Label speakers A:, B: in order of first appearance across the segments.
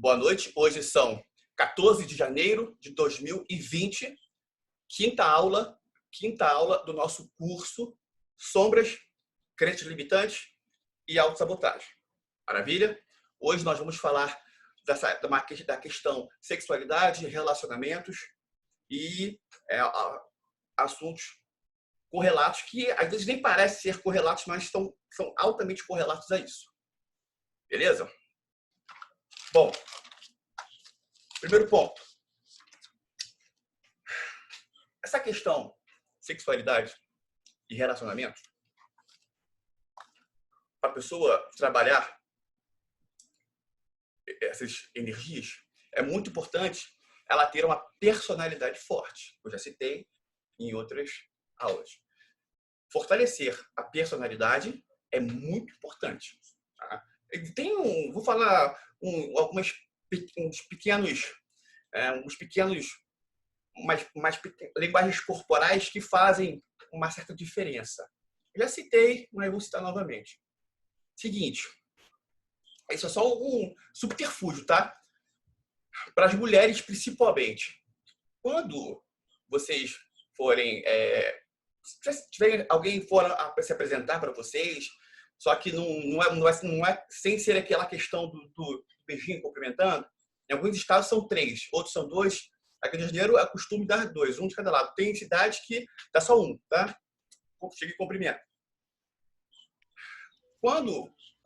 A: Boa noite. Hoje são 14 de janeiro de 2020, quinta aula do nosso curso Sombras, Crenças Limitantes e Autossabotagem. Maravilha? Hoje nós vamos falar da questão sexualidade, relacionamentos e assuntos correlatos que às vezes nem parecem ser correlatos, mas são altamente correlatos a isso. Beleza? Bom, primeiro ponto. Essa questão sexualidade e relacionamento, para a pessoa trabalhar essas energias, é muito importante ela ter uma personalidade forte. Eu já citei em outras aulas. Fortalecer a personalidade é muito importante. Tá? Vou falar uns pequenos linguagens corporais que fazem uma certa diferença. Eu já citei, mas vou citar novamente. Seguinte, isso é só um subterfúgio, tá? Para as mulheres, principalmente. Quando vocês forem... se tiver alguém for se apresentar para vocês, só que não é sem ser aquela questão do beijinho cumprimentando. Em alguns estados são 3, outros são 2. Aqui no Rio de Janeiro é costume dar 2, um de cada lado. Tem cidade que dá só 1, tá? Chega e cumprimenta.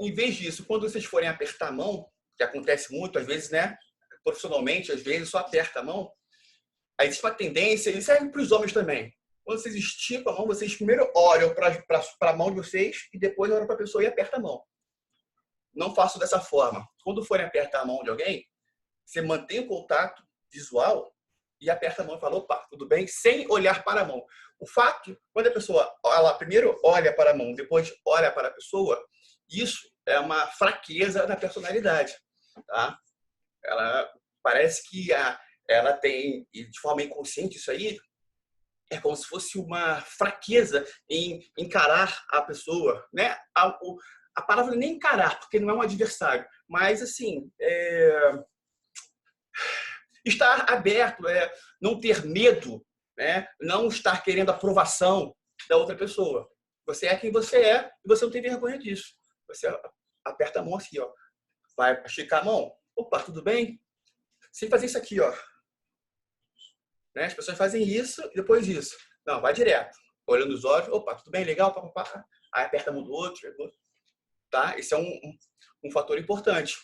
A: Em vez disso, quando vocês forem apertar a mão, que acontece muito, às vezes, né? Profissionalmente, às vezes só aperta a mão, aí existe uma tendência, e serve para os homens também. Quando vocês esticam a mão, vocês primeiro olham para a mão de vocês e depois olham para a pessoa e apertam a mão. Não façam dessa forma. Quando forem apertar a mão de alguém, você mantém o contato visual e aperta a mão e fala, opa, tudo bem? Sem olhar para a mão. O fato, quando a pessoa ela primeiro olha para a mão, depois olha para a pessoa, isso é uma fraqueza da personalidade. Tá? Ela parece que ela tem, de forma inconsciente, isso aí é como se fosse uma fraqueza em encarar a pessoa, né? A palavra nem encarar, porque não é um adversário, mas assim, estar aberto, não ter medo, né? Não estar querendo aprovação da outra pessoa. Você é quem você é e você não tem vergonha disso. Você aperta a mão assim, ó, vai esticar a mão. Opa, tudo bem? Sem fazer isso aqui, ó. Né? As pessoas fazem isso e depois isso. Não, vai direto. Olhando nos olhos, opa, tudo bem, legal, papapá. Aí aperta a mão do outro. Tá? Esse é um fator importante.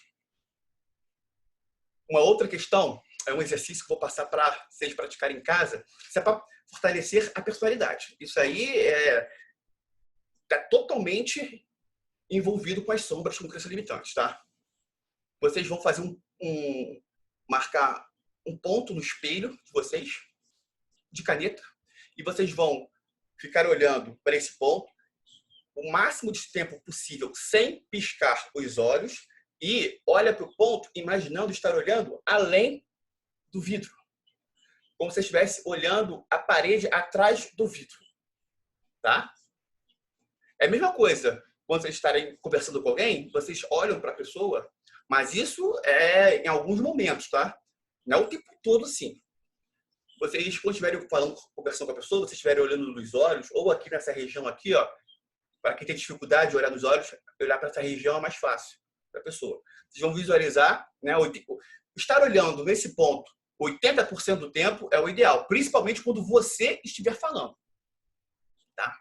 A: Uma outra questão, é um exercício que vou passar para vocês praticarem em casa, isso é para fortalecer a personalidade. Isso aí está totalmente envolvido com as sombras, com crenças limitantes, tá? Vocês vão fazer marcar um ponto no espelho de vocês, de caneta, e vocês vão ficar olhando para esse ponto o máximo de tempo possível, sem piscar os olhos, e olha para o ponto imaginando estar olhando além do vidro. Como se você estivesse olhando a parede atrás do vidro. Tá? É a mesma coisa. Quando vocês estarem conversando com alguém, vocês olham para a pessoa, mas isso é em alguns momentos, tá? Não é o tempo todo, sim. Vocês, quando estiverem conversando com a pessoa, vocês estiverem olhando nos olhos, ou aqui nessa região aqui, ó, para quem tem dificuldade de olhar nos olhos, olhar para essa região é mais fácil para a pessoa. Vocês vão visualizar, né? Estar olhando nesse ponto 80% do tempo é o ideal, principalmente quando você estiver falando. Tá?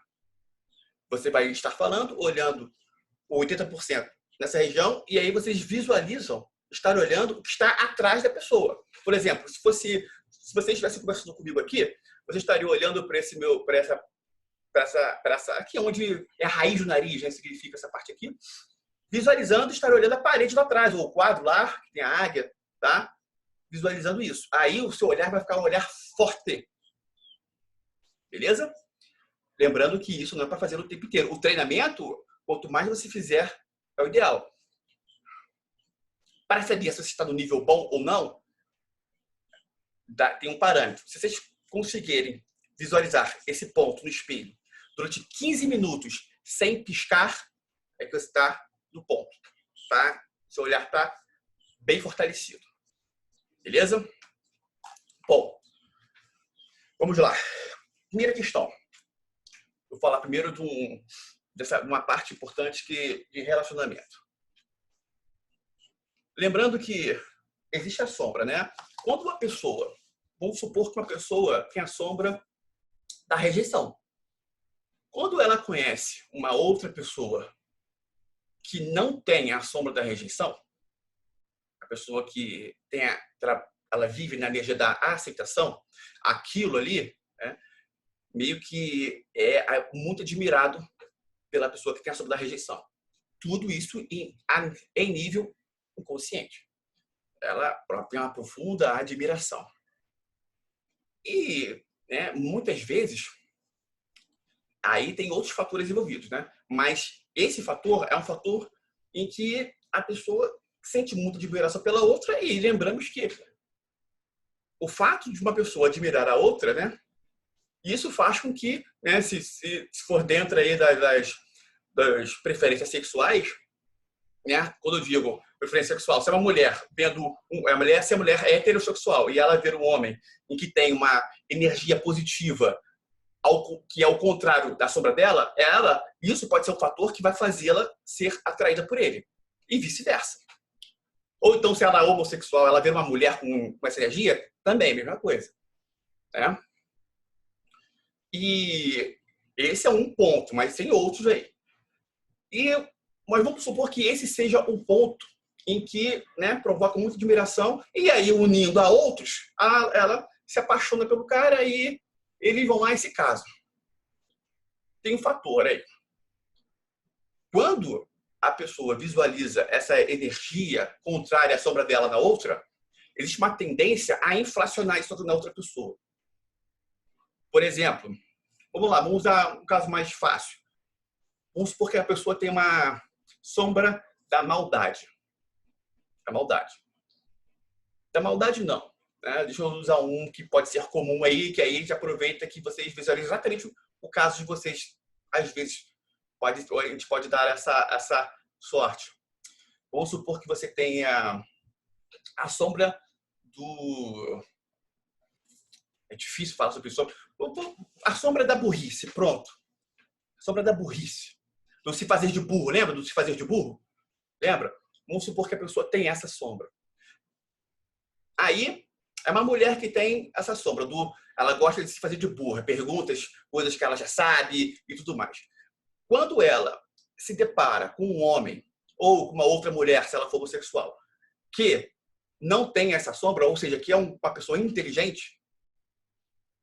A: Você vai estar falando, olhando 80% nessa região, e aí vocês visualizam estar olhando o que está atrás da pessoa. Por exemplo, se você estivesse conversando comigo aqui, você estaria olhando para essa aqui, onde é a raiz do nariz, né? Significa essa parte aqui, visualizando estar olhando a parede lá atrás, ou o quadro lá, que tem a águia, tá? Visualizando isso. Aí o seu olhar vai ficar um olhar forte. Beleza? Lembrando que isso não é para fazer o tempo inteiro. O treinamento, quanto mais você fizer, é o ideal. Para saber se você está no nível bom ou não, tem um parâmetro. Se vocês conseguirem visualizar esse ponto no espelho durante 15 minutos sem piscar, é que você está no ponto. Tá? Seu olhar está bem fortalecido. Beleza? Bom, vamos lá. Primeira questão. Vou falar primeiro de uma parte importante de relacionamento. Lembrando que existe a sombra, né? Quando uma pessoa, vamos supor que uma pessoa tem a sombra da rejeição. Quando ela conhece uma outra pessoa que não tem a sombra da rejeição, a pessoa que ela vive na energia da aceitação, aquilo ali, né, meio que é muito admirado pela pessoa que tem a sombra da rejeição. Tudo isso em nível inconsciente. Ela tem uma profunda admiração. E, né, muitas vezes, aí tem outros fatores envolvidos, né? Mas esse fator é um fator em que a pessoa sente muita admiração pela outra, e lembramos que o fato de uma pessoa admirar a outra, né? Isso faz com que, né, se for dentro aí das preferências sexuais, né? Quando eu digo preferência sexual, se é uma mulher se a mulher é heterossexual e ela ver um homem em que tem uma energia positiva, que é o contrário da sombra dela, isso pode ser um fator que vai fazê-la ser atraída por ele. E vice-versa. Ou então, se ela é homossexual, ela vê uma mulher com essa energia, também é a mesma coisa. Né? E esse é um ponto, mas tem outros aí. Mas vamos supor que esse seja um ponto em que, né, provoca muita admiração, e aí, unindo a outros, ela se apaixona pelo cara e eles vão lá e se casam. Tem um fator aí. Quando a pessoa visualiza essa energia contrária à sombra dela na outra, existe uma tendência a inflacionar isso na outra pessoa. Por exemplo, vamos usar um caso mais fácil. Vamos supor que a pessoa tem uma sombra da maldade. Da maldade, não. Né? Deixa eu usar um que pode ser comum aí, que aí a gente aproveita que vocês visualizam exatamente o caso de vocês. Às vezes, a gente pode dar essa sorte. Vamos supor que você tenha a sombra do... É difícil falar sobre isso. A sombra da burrice, pronto. A sombra da burrice. Do se fazer de burro, lembra do se fazer de burro? Lembra? Vamos supor que a pessoa tem essa sombra. Aí, é uma mulher que tem essa sombra. Ela gosta de se fazer de burra, perguntas, coisas que ela já sabe e tudo mais. Quando ela se depara com um homem ou com uma outra mulher, se ela for homossexual, que não tem essa sombra, ou seja, que é uma pessoa inteligente,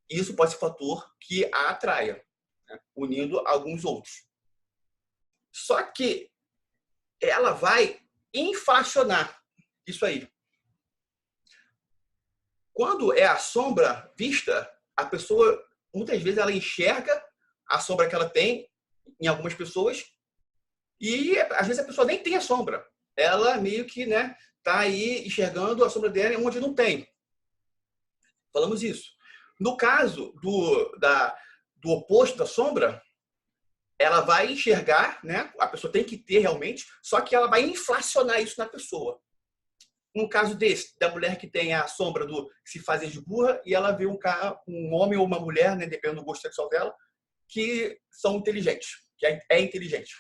A: isso pode ser um fator que a atraia, né? Unindo alguns outros. Só que ela vai inflacionar isso aí. Quando é a sombra vista, a pessoa, muitas vezes, ela enxerga a sombra que ela tem em algumas pessoas e, às vezes, a pessoa nem tem a sombra. Ela meio que, né, tá aí enxergando a sombra dela onde não tem. Falamos isso. No caso do oposto da sombra, ela vai enxergar, né? A pessoa tem que ter realmente, só que ela vai inflacionar isso na pessoa. Um caso desse, da mulher que tem a sombra do se fazer de burra e ela vê um homem ou uma mulher, né, dependendo do gosto sexual dela, que são inteligentes, que é inteligente.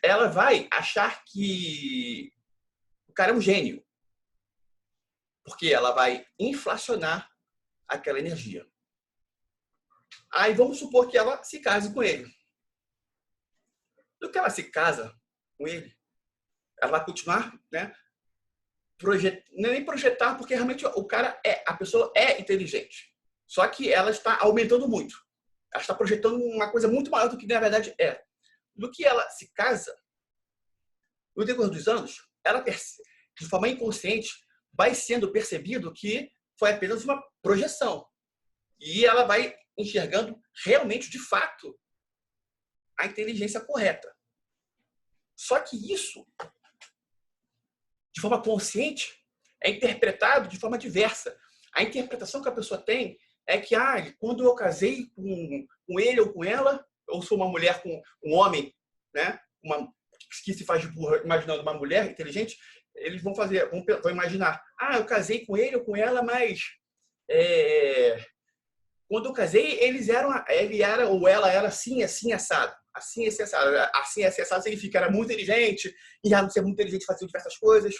A: Ela vai achar que o cara é um gênio, porque ela vai inflacionar aquela energia. Aí vamos supor que ela se case com ele. No que ela se casa com ele, ela vai continuar, né? Não é nem projetar, porque realmente a pessoa é inteligente. Só que ela está aumentando muito. Ela está projetando uma coisa muito maior do que na verdade é. No que ela se casa, no decorrer dos anos, ela de forma inconsciente vai sendo percebido que foi apenas uma projeção. E ela vai enxergando realmente, de fato, a inteligência correta. Só que isso, de forma consciente, é interpretado de forma diversa. A interpretação que a pessoa tem é que, quando eu casei com ele ou com ela, ou sou uma mulher com um homem, né, que se faz de burra, imaginando uma mulher inteligente, eles vão imaginar, eu casei com ele ou com ela, mas é, quando eu casei, ele era ou ela era assim, assim, assado. Assim, assim, assado. Assim, assim, assado significa era muito inteligente, e já não ser muito inteligente fazia diversas coisas.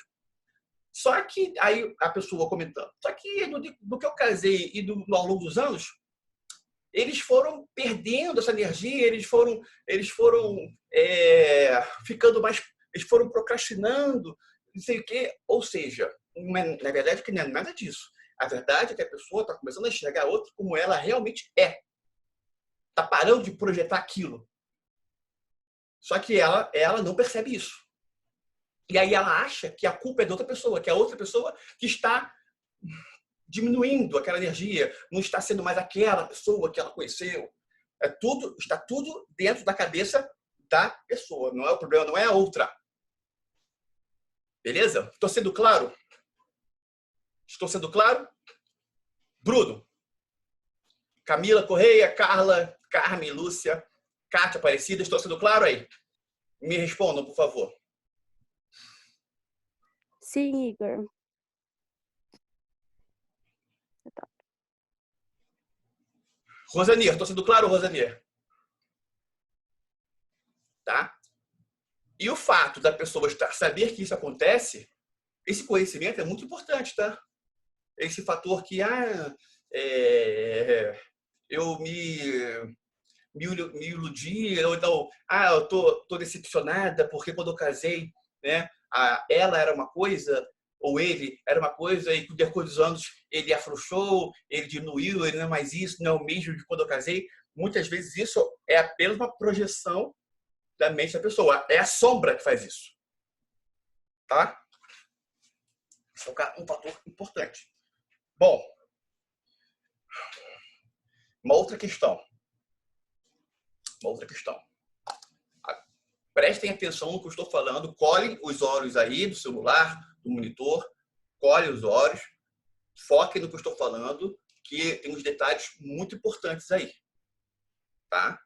A: Só que, aí a pessoa comentando, só que do que eu casei e ao longo dos anos, eles foram perdendo essa energia, eles foram ficando mais, eles foram procrastinando, não sei o quê. Ou seja, na verdade, que não é nada disso. A verdade é que a pessoa está começando a enxergar a outra como ela realmente é. Está parando de projetar aquilo. Só que ela não percebe isso. E aí ela acha que a culpa é da outra pessoa, que a outra pessoa que está diminuindo aquela energia, não está sendo mais aquela pessoa que ela conheceu. Está tudo dentro da cabeça da pessoa. Não é o problema, não é a outra. Beleza? Estou sendo claro? Estou sendo claro? Bruno, Camila Correia, Carla, Carmen, Lúcia, Kátia Aparecida, estou sendo claro aí? Me respondam, por favor.
B: Sim, Igor.
A: Rosanier, estou sendo claro, Rosanier? Tá? E o fato da pessoa saber que isso acontece, esse conhecimento é muito importante, tá? Esse fator que, eu me iludi, ou então, eu tô decepcionada porque quando eu casei, né, ela era uma coisa, ou ele era uma coisa, e com o decorrer dos anos ele afrouxou, ele diminuiu, ele não é mais isso, não é o mesmo de quando eu casei. Muitas vezes isso é apenas uma projeção da mente da pessoa. É a sombra que faz isso. Tá? Isso é um fator importante. Bom, uma outra questão. Prestem atenção no que eu estou falando. Colhem os olhos aí do celular, do monitor. Colhem os olhos. Foquem no que eu estou falando, que tem uns detalhes muito importantes aí. Tá?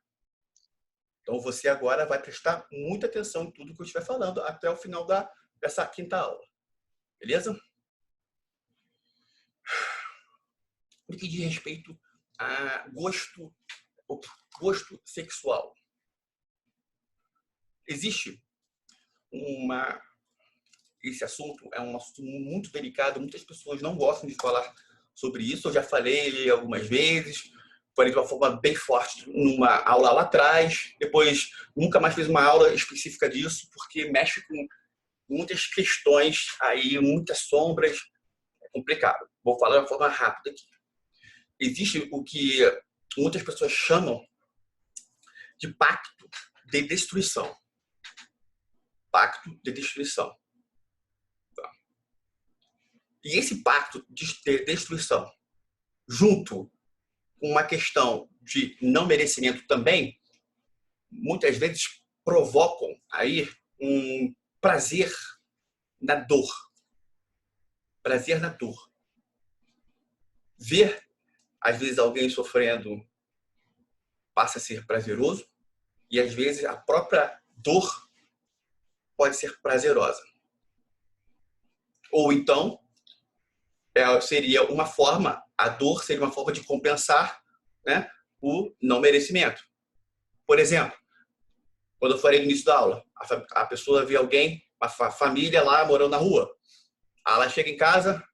A: Então, você agora vai prestar muita atenção em tudo que eu estiver falando até o final dessa quinta aula. Beleza? No que diz respeito a gosto sexual. Existe esse assunto é um assunto muito delicado, muitas pessoas não gostam de falar sobre isso. Eu já falei algumas vezes, falei de uma forma bem forte numa aula lá atrás, depois nunca mais fiz uma aula específica disso, porque mexe com muitas questões aí, muitas sombras, é complicado. Vou falar de uma forma rápida aqui. Existe o que muitas pessoas chamam de pacto de destruição. Pacto de destruição. E esse pacto de destruição, junto com uma questão de não merecimento também, muitas vezes provocam aí um prazer na dor. Prazer na dor. Ver, às vezes, alguém sofrendo passa a ser prazeroso e, às vezes, a própria dor pode ser prazerosa. Ou então, seria uma forma, a dor seria uma forma de compensar, né, o não merecimento. Por exemplo, quando eu falei no início da aula, a pessoa vê alguém, uma família lá morando na rua. Ela chega em casa,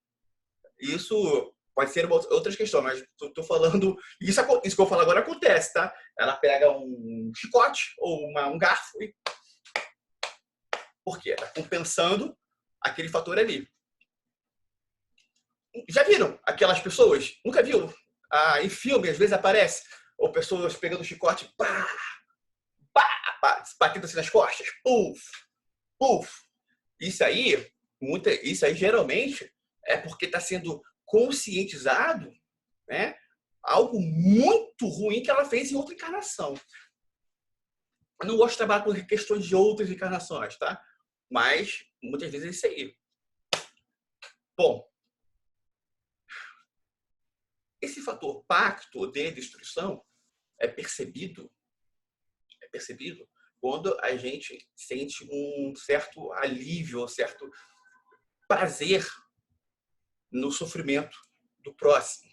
A: isso pode ser outras questões, mas estou falando, isso que eu vou falar agora acontece, tá? Ela pega um chicote ou um garfo e... Por quê? Está compensando aquele fator ali. Já viram aquelas pessoas? Nunca viu? Em filme, às vezes aparece, ou pessoas pegando chicote, pá, pá, batendo assim nas costas, puf, puf. Isso aí geralmente é porque está sendo conscientizado, né? Algo muito ruim que ela fez em outra encarnação. Eu não gosto de trabalhar com questões de outras encarnações, tá? Mas muitas vezes é isso aí. Bom, esse fator pacto de destruição é percebido quando a gente sente um certo alívio, prazer no sofrimento do próximo.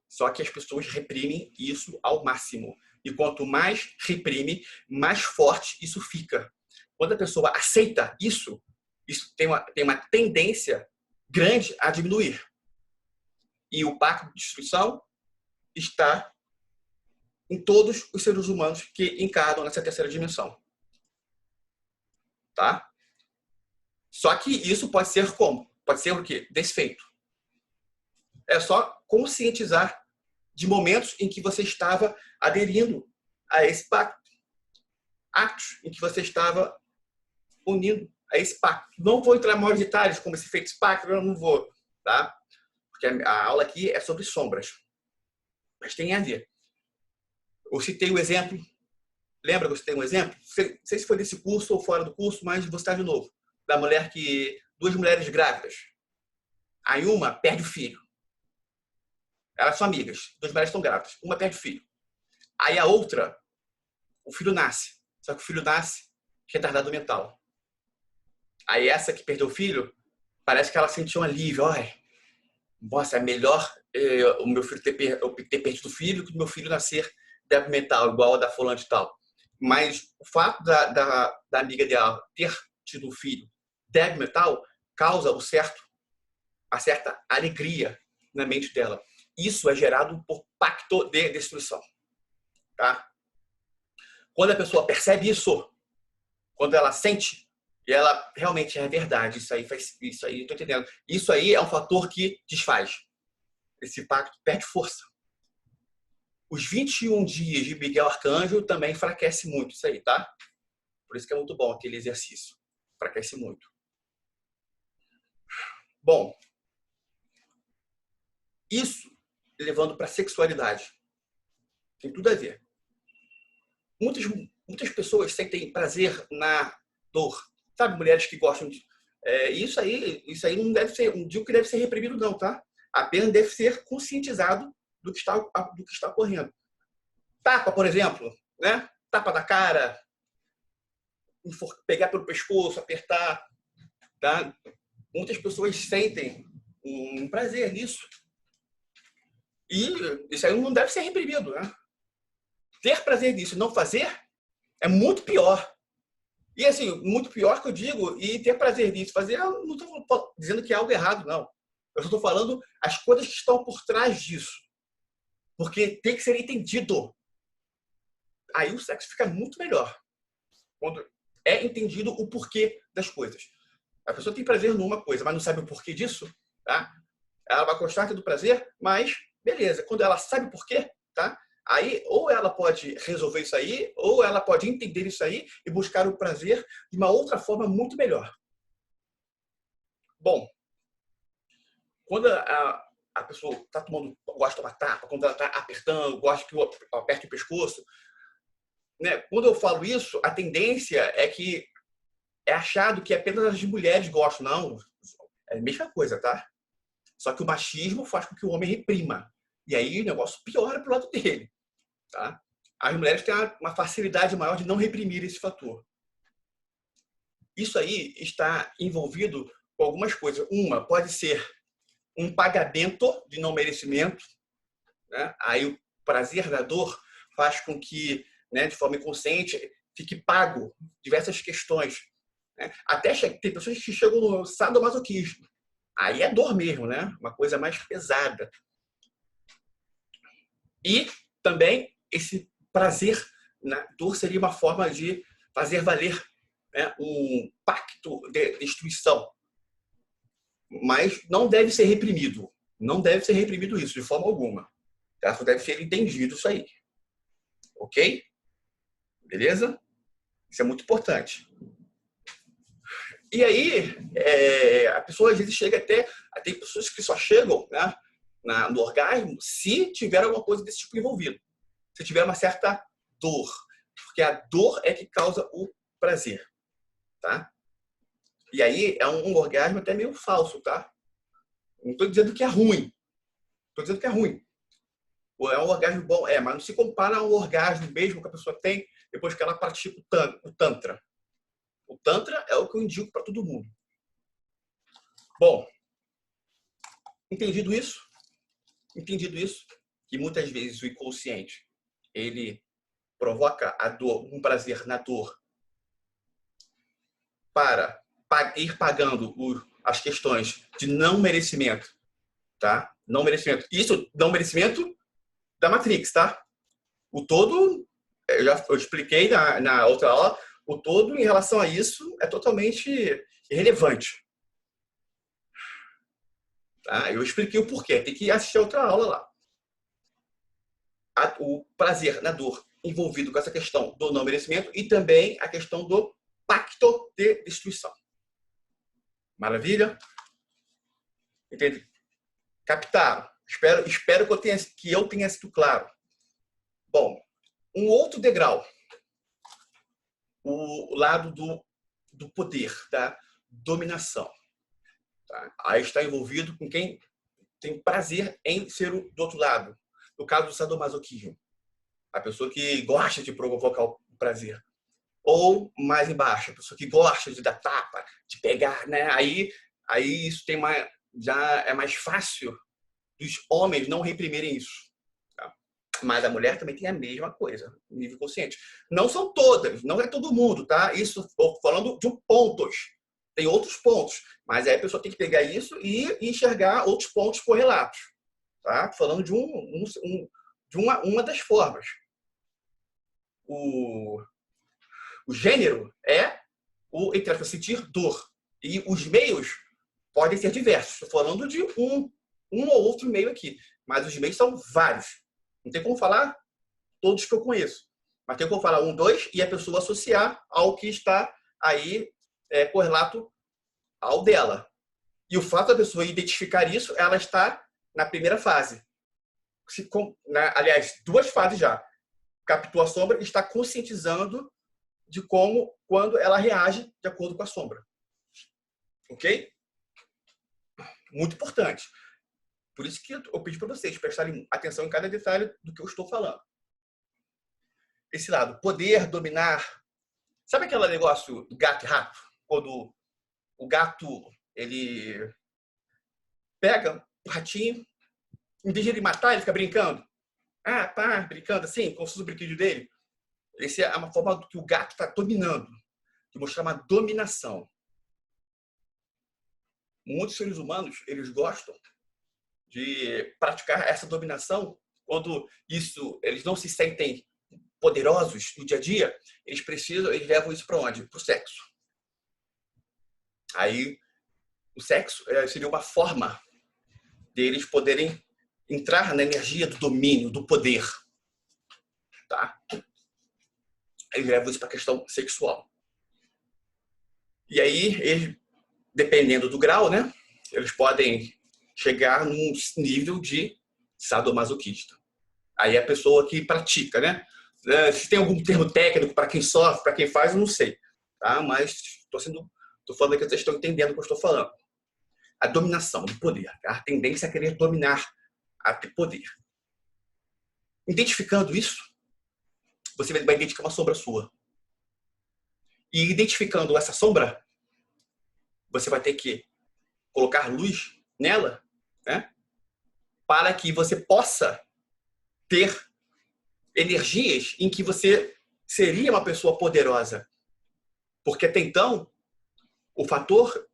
A: Só que as pessoas reprimem isso ao máximo. E quanto mais reprime, mais forte isso fica. Quando a pessoa aceita isso, isso tem uma tendência grande a diminuir. E o pacto de destruição está em todos os seres humanos que encarnam nessa terceira dimensão. Tá? Só que isso pode ser como? Pode ser o quê? Desfeito. É só conscientizar de momentos em que você estava aderindo a esse pacto. Atos em que você estava unindo a esse pacto. Não vou entrar em maiores detalhes como esse feito pacto, eu não vou, tá? Porque a aula aqui é sobre sombras. Mas tem a ver. Eu citei o exemplo. Lembra que eu citei um exemplo? Não sei se foi desse curso ou fora do curso, mas vou citar de novo. Da mulher que... Duas mulheres grávidas. Aí uma perde o filho. Elas são amigas. Duas mulheres estão grávidas. Uma perde o filho. Aí a outra, o filho nasce. Só que o filho nasce retardado mental. Aí essa que perdeu o filho, parece que ela sentiu um alívio. Ai, nossa, é melhor o meu filho ter perdido o filho que o meu filho nascer débil mental, igual a da fulana de tal. Mas o fato da amiga dela ter tido um filho débil mental causa a certa alegria na mente dela. Isso é gerado por pacto de destruição. Tá? Quando a pessoa percebe isso, quando ela sente, e ela realmente é verdade, isso aí, estou entendendo. Isso aí é um fator que desfaz. Esse pacto perde força. Os 21 dias de Miguel Arcanjo também enfraquece muito isso aí, tá? Por isso que é muito bom aquele exercício. Enfraquece muito. Bom, isso levando para a sexualidade. Tem tudo a ver. Muitas pessoas sentem prazer na dor. Sabe, mulheres que gostam de... isso aí não deve ser, não digo que deve ser reprimido não, tá? Apenas deve ser conscientizado do que está ocorrendo. Tapa, por exemplo, né? Tapa da cara, pegar pelo pescoço, apertar, tá? Muitas pessoas sentem um prazer nisso. E isso aí não deve ser reprimido, né? Ter prazer nisso e não fazer é muito pior. E assim, muito pior que eu digo, e ter prazer nisso, fazer, eu não estou dizendo que é algo errado, não. Eu só estou falando as coisas que estão por trás disso. Porque tem que ser entendido. Aí o sexo fica muito melhor. Quando é entendido o porquê das coisas. A pessoa tem prazer numa coisa, mas não sabe o porquê disso, tá? Ela vai gostar do prazer, mas beleza. Quando ela sabe o porquê, tá? Aí, ou ela pode resolver isso aí, ou ela pode entender isso aí e buscar o prazer de uma outra forma muito melhor. Bom, quando a pessoa está tomando, gosta de tomar tapa, quando ela está apertando, gosta que eu aperte o pescoço, né? Quando eu falo isso, a tendência é que é achado que apenas as mulheres gostam. Não, é a mesma coisa, tá? Só que o machismo faz com que o homem reprima. E aí o negócio piora pro lado dele. Tá? As mulheres têm uma facilidade maior de não reprimir esse fator. Isso aí está envolvido com algumas coisas. Uma pode ser um pagamento de não merecimento. Né? Aí o prazer da dor faz com que, né, de forma inconsciente, fique pago diversas questões. Né? Até tem pessoas que chegam no sadomasoquismo. Aí é dor mesmo, né? Uma coisa mais pesada. E também esse prazer na dor seria uma forma de fazer valer, né, um pacto de destruição. Mas não deve ser reprimido. Não deve ser reprimido isso, de forma alguma. Tá? Só deve ser entendido isso aí. Ok? Beleza? Isso é muito importante. E aí, a pessoa às vezes chega até... Tem pessoas que só chegam, né, no orgasmo se tiver alguma coisa desse tipo envolvido. Se tiver uma certa dor. Porque a dor é que causa o prazer. Tá? E aí é um orgasmo até meio falso, tá? Não estou dizendo que é ruim. Estou dizendo que é ruim. É um orgasmo bom, mas não se compara ao orgasmo mesmo que a pessoa tem depois que ela pratica o Tantra. O Tantra é o que eu indico para todo mundo. Bom, entendido isso, que muitas vezes o inconsciente, ele provoca a dor, um prazer na dor, para ir pagando as questões de não merecimento, tá? Não merecimento. Isso, não merecimento da Matrix, tá? O todo, eu expliquei na outra aula, o todo em relação a isso é totalmente irrelevante. Tá? Eu expliquei o porquê. Tem que assistir a outra aula lá. O prazer na dor envolvido com essa questão do não merecimento e também a questão do pacto de destruição. Maravilha? Entende? Captaram. Espero que eu tenha sido claro. Bom, um outro degrau. O lado do poder, da dominação. Tá? Aí está envolvido com quem tem prazer em ser do outro lado. No caso do sadomasoquismo. A pessoa que gosta de provocar o prazer. Ou mais embaixo, a pessoa que gosta de dar tapa, de pegar, né? Aí isso tem já é mais fácil dos homens não reprimirem isso. Tá? Mas a mulher também tem a mesma coisa, no nível consciente. Não são todas, não é todo mundo, tá? Isso estou falando de pontos. Tem outros pontos, mas aí a pessoa tem que pegar isso e enxergar outros pontos correlatos. Tá? Falando de uma das formas. O gênero é o entre aspas, sentir dor. E os meios podem ser diversos. Estou falando de um ou outro meio aqui. Mas os meios são vários. Não tem como falar todos que eu conheço. Mas tem como falar um, dois, e a pessoa associar ao que está aí correlato ao dela. E o fato da pessoa identificar isso, ela está na primeira fase. Aliás, duas fases já. Captou a sombra e está conscientizando de quando ela reage de acordo com a sombra. Ok? Muito importante. Por isso que eu pedi para vocês prestarem atenção em cada detalhe do que eu estou falando. Esse lado, poder, dominar. Sabe aquele negócio do gato e rato? Quando o gato, ele pega o ratinho, em vez de ele matar, ele fica brincando. Ah, pá, brincando assim, como se fosse o brinquedo dele. Essa é uma forma que o gato está dominando, de mostrar uma dominação. Muitos seres humanos, eles gostam de praticar essa dominação quando eles não se sentem poderosos no dia a dia, eles levam isso para onde? Para o sexo. Aí, o sexo seria uma forma deles poderem entrar na energia do domínio, do poder. Tá? Eles levam isso para a questão sexual. E aí, dependendo do grau, né, eles podem chegar num nível de sadomasoquista. Aí a pessoa que pratica, né? Se tem algum termo técnico para quem sofre, para quem faz, eu não sei. Tá? Mas estou falando que vocês estão entendendo o que eu estou falando. A dominação do poder. A tendência a querer dominar, a ter poder. Identificando isso, você vai identificar uma sombra sua. E identificando essa sombra, você vai ter que colocar luz nela, né? Para que você possa ter energias em que você seria uma pessoa poderosa. Porque até então, o fator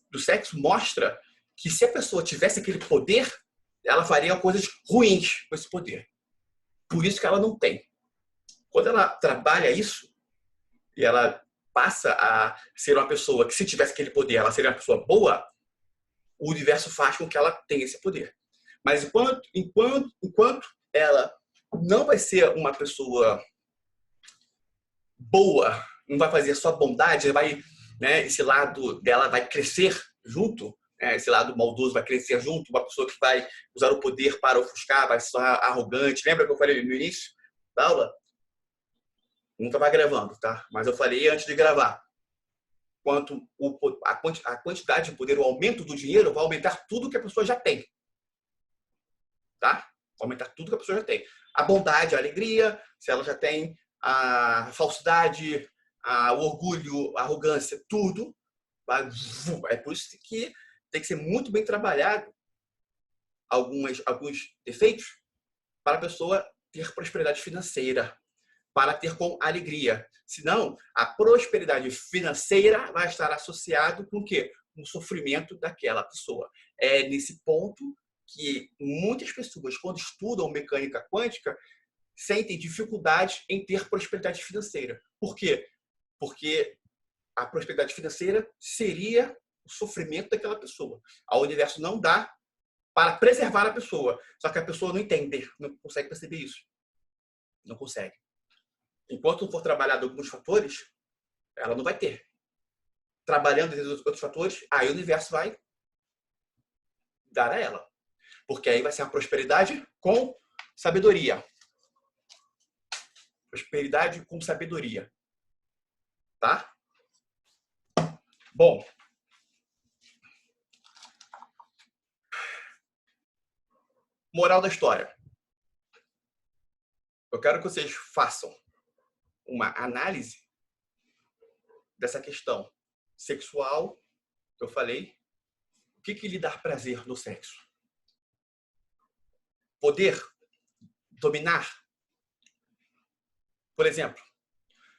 A: do sexo mostra que se a pessoa tivesse aquele poder, ela faria coisas ruins com esse poder. Por isso que ela não tem. Quando ela trabalha isso, e ela passa a ser uma pessoa que, se tivesse aquele poder, ela seria uma pessoa boa, o universo faz com que ela tenha esse poder. Mas enquanto ela não vai ser uma pessoa boa, não vai fazer só bondade, esse lado dela vai crescer junto, né? Esse lado maldoso vai crescer junto, uma pessoa que vai usar o poder para ofuscar, vai ser arrogante. Lembra que eu falei no início da aula? Não estava gravando, tá? Mas eu falei antes de gravar. A quantidade de poder, o aumento do dinheiro vai aumentar tudo que a pessoa já tem. Tá? Vai aumentar tudo que a pessoa já tem. A bondade, a alegria, se ela já tem a falsidade, o orgulho, a arrogância, tudo. É por isso que tem que ser muito bem trabalhado alguns defeitos para a pessoa ter prosperidade financeira, para ter com alegria. Senão, a prosperidade financeira vai estar associado com o quê? Com o sofrimento daquela pessoa. É nesse ponto que muitas pessoas, quando estudam mecânica quântica, sentem dificuldade em ter prosperidade financeira. Por quê? Porque a prosperidade financeira seria o sofrimento daquela pessoa. O universo não dá para preservar a pessoa. Só que a pessoa não entende, não consegue perceber isso. Não consegue. Enquanto não for trabalhado alguns fatores, ela não vai ter. Trabalhando esses outros fatores, aí o universo vai dar a ela. Porque aí vai ser a prosperidade com sabedoria. Prosperidade com sabedoria. Tá? Bom. Moral da história. Eu quero que vocês façam uma análise dessa questão sexual que eu falei. O que lhe dá prazer no sexo? Poder? Dominar? Por exemplo,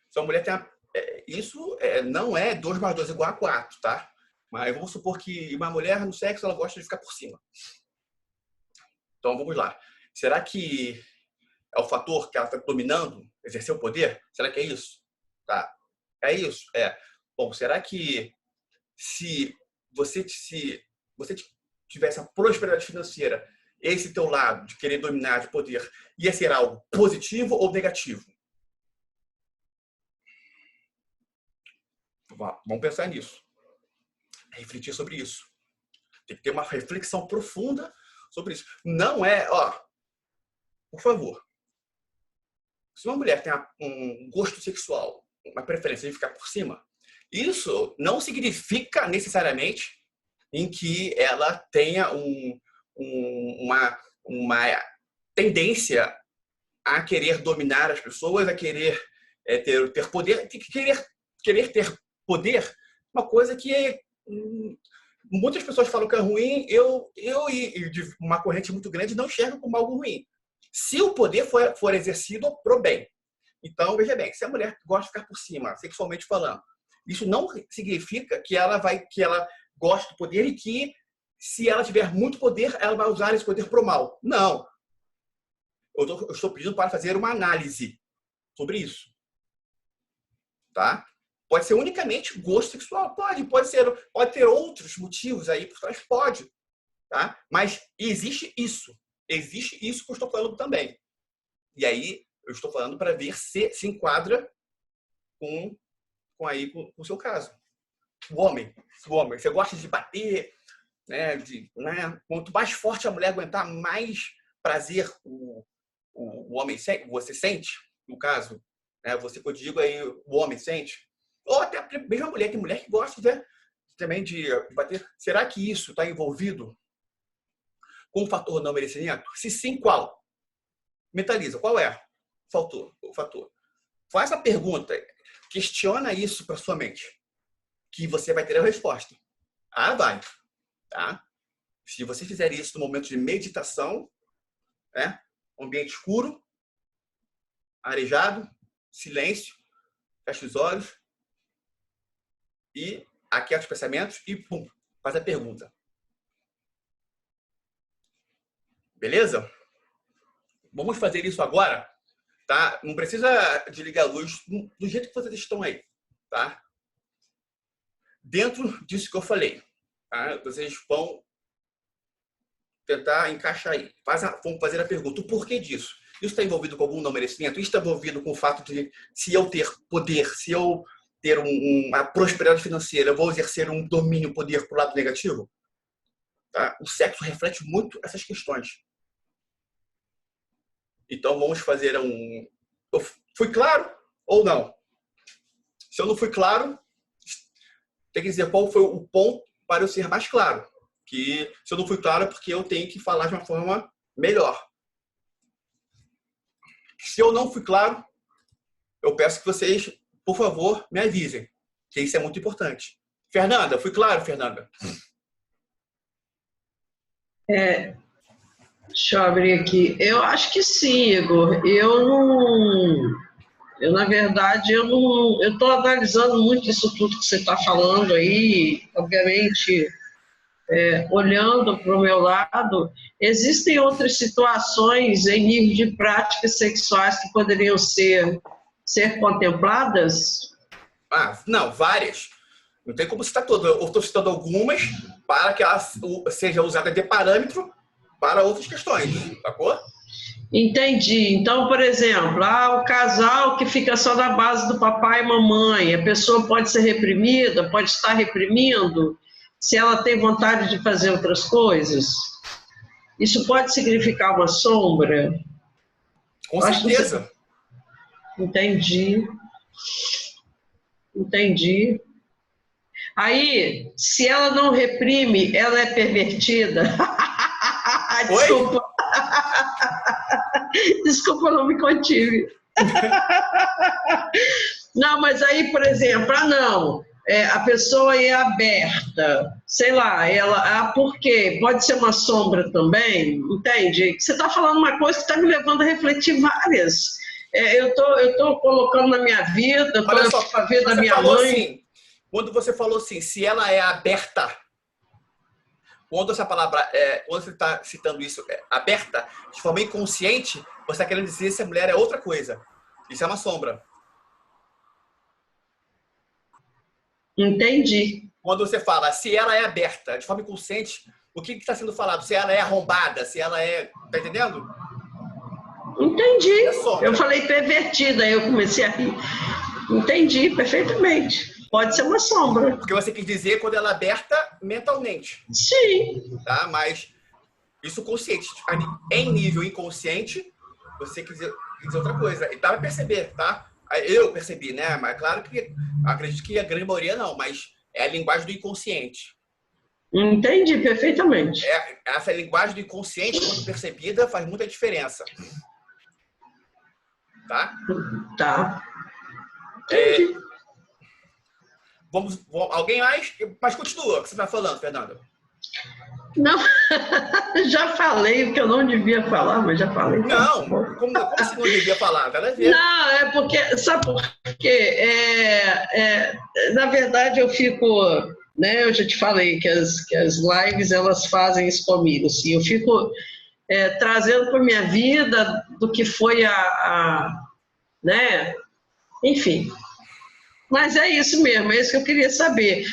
A: se uma mulher tem isso não é 2 mais 2 igual a 4, tá? Mas vamos supor que uma mulher no sexo ela gosta de ficar por cima. Então vamos lá. Será que é o fator que ela está dominando, exercer o poder? Será que é isso? Tá. É isso? É. Bom, será que se você tivesse a prosperidade financeira, esse teu lado de querer dominar, de poder, ia ser algo positivo ou negativo? Vamos pensar nisso. Refletir sobre isso. Tem que ter uma reflexão profunda sobre isso. Não é, por favor. Se uma mulher tem um gosto sexual, uma preferência de ficar por cima, isso não significa necessariamente em que ela tenha uma tendência a querer dominar as pessoas, a querer ter poder, querer ter poder, uma coisa que muitas pessoas falam que é ruim, eu e de uma corrente muito grande não enxergo como algo ruim. Se o poder for exercido pro bem. Então, veja bem, se a mulher gosta de ficar por cima, sexualmente falando, isso não significa que ela gosta do poder e que, se ela tiver muito poder, ela vai usar esse poder pro mal. Não. Eu estou pedindo para fazer uma análise sobre isso. Tá? Pode ser unicamente gosto sexual? Pode ter outros motivos aí por trás? Pode. Tá? Mas existe isso. Existe isso que eu estou falando também. E aí, eu estou falando para ver se enquadra com o seu caso. O homem, você gosta de bater, né? Quanto mais forte a mulher aguentar, mais prazer o homem você sente, no caso. Né? Você, que eu digo aí, o homem sente. Ou até mesmo a mulher, tem mulher que gosta, né, também de bater. Será que isso está envolvido com o fator não merecimento? Se sim, qual? Mentaliza, qual é o fator? Faz a pergunta, questiona isso para sua mente, que você vai ter a resposta. Vai. Tá? Se você fizer isso no momento de meditação, né, ambiente escuro, arejado, silêncio, fecha os olhos e aquieta os pensamentos e pum, faz a pergunta. Beleza? Vamos fazer isso agora, tá? Não precisa desligar a luz do jeito que vocês estão aí, tá? Dentro disso que eu falei, tá? Vocês vão tentar encaixar aí. Vamos fazer a pergunta, o porquê disso? Isso está envolvido com algum não merecimento? Isso está envolvido com o fato de, se eu ter poder, se eu ter uma prosperidade financeira, eu vou exercer um domínio, poder para o lado negativo? Tá? O sexo reflete muito essas questões. Então, vamos fazer eu fui claro ou não? Se eu não fui claro, tem que dizer qual foi o ponto para eu ser mais claro. Que se eu não fui claro é porque eu tenho que falar de uma forma melhor. Se eu não fui claro, eu peço que vocês, por favor, me avisem, que isso é muito importante. Fernanda, fui claro, Fernanda?
B: É, deixa eu abrir aqui. Eu acho que sim, Igor. Eu não. Eu, na verdade, eu não. Eu estou analisando muito isso tudo que você está falando aí. Obviamente, olhando para o meu lado, existem outras situações em nível de práticas sexuais que poderiam ser contempladas?
A: Ah, não, várias. Não tem como citar todas. Eu estou citando algumas para que ela seja usada de parâmetro para outras questões, sacou?
B: Entendi. Então, por exemplo, o casal que fica só na base do papai e mamãe, a pessoa pode ser reprimida, pode estar reprimindo, se ela tem vontade de fazer outras coisas. Isso pode significar uma sombra?
A: Com
B: Eu acho que você...
A: certeza.
B: Entendi, entendi. Aí, se ela não reprime, ela é pervertida.
A: Oi?
B: Desculpa, desculpa, eu não me contive. Não, mas aí, por exemplo, não, a pessoa é aberta, sei lá, por quê? Pode ser uma sombra também, entende? Você está falando uma coisa que está me levando a refletir várias. Eu tô colocando na minha vida, eu
A: Olha
B: estou
A: só,
B: a vida da
A: você
B: minha
A: falou
B: mãe.
A: assim, quando você falou assim, se ela é aberta, quando essa palavra, quando você está citando isso, aberta, de forma inconsciente, você está querendo dizer se a mulher é outra coisa. Isso é uma sombra.
B: Entendi,
A: Quando você fala se ela é aberta, de forma inconsciente, o que está sendo falado? Se ela é arrombada, se ela é. Tá entendendo? É
B: entendi. Eu
A: sombra.
B: falei pervertida, aí eu comecei a rir. Entendi perfeitamente. Pode ser uma sombra.
A: Porque você quis dizer quando ela é aberta mentalmente,
B: Sim,
A: tá? Mas isso consciente. Em nível inconsciente, você quis dizer outra coisa. E dá pra perceber, tá? Eu percebi, né? Mas claro que acredito que a grande maioria não, mas é a linguagem do inconsciente.
B: entendi perfeitamente.
A: Essa linguagem do inconsciente, quando percebida, faz muita diferença, tá?
B: Tá,
A: É,
B: entendi.
A: alguém mais? Mas continua o que você está falando, Fernando.
B: Não, já falei o que eu não devia falar, mas já falei, tá
A: Não,
B: bom.
A: como se não devia falar? Nada a ver.
B: Não, é porque, sabe por quê? Na verdade, eu fico, né, eu já te falei que as lives, elas fazem isso comigo, assim, eu fico trazendo para minha vida do que foi né, enfim. Mas é isso mesmo, é isso que eu queria saber.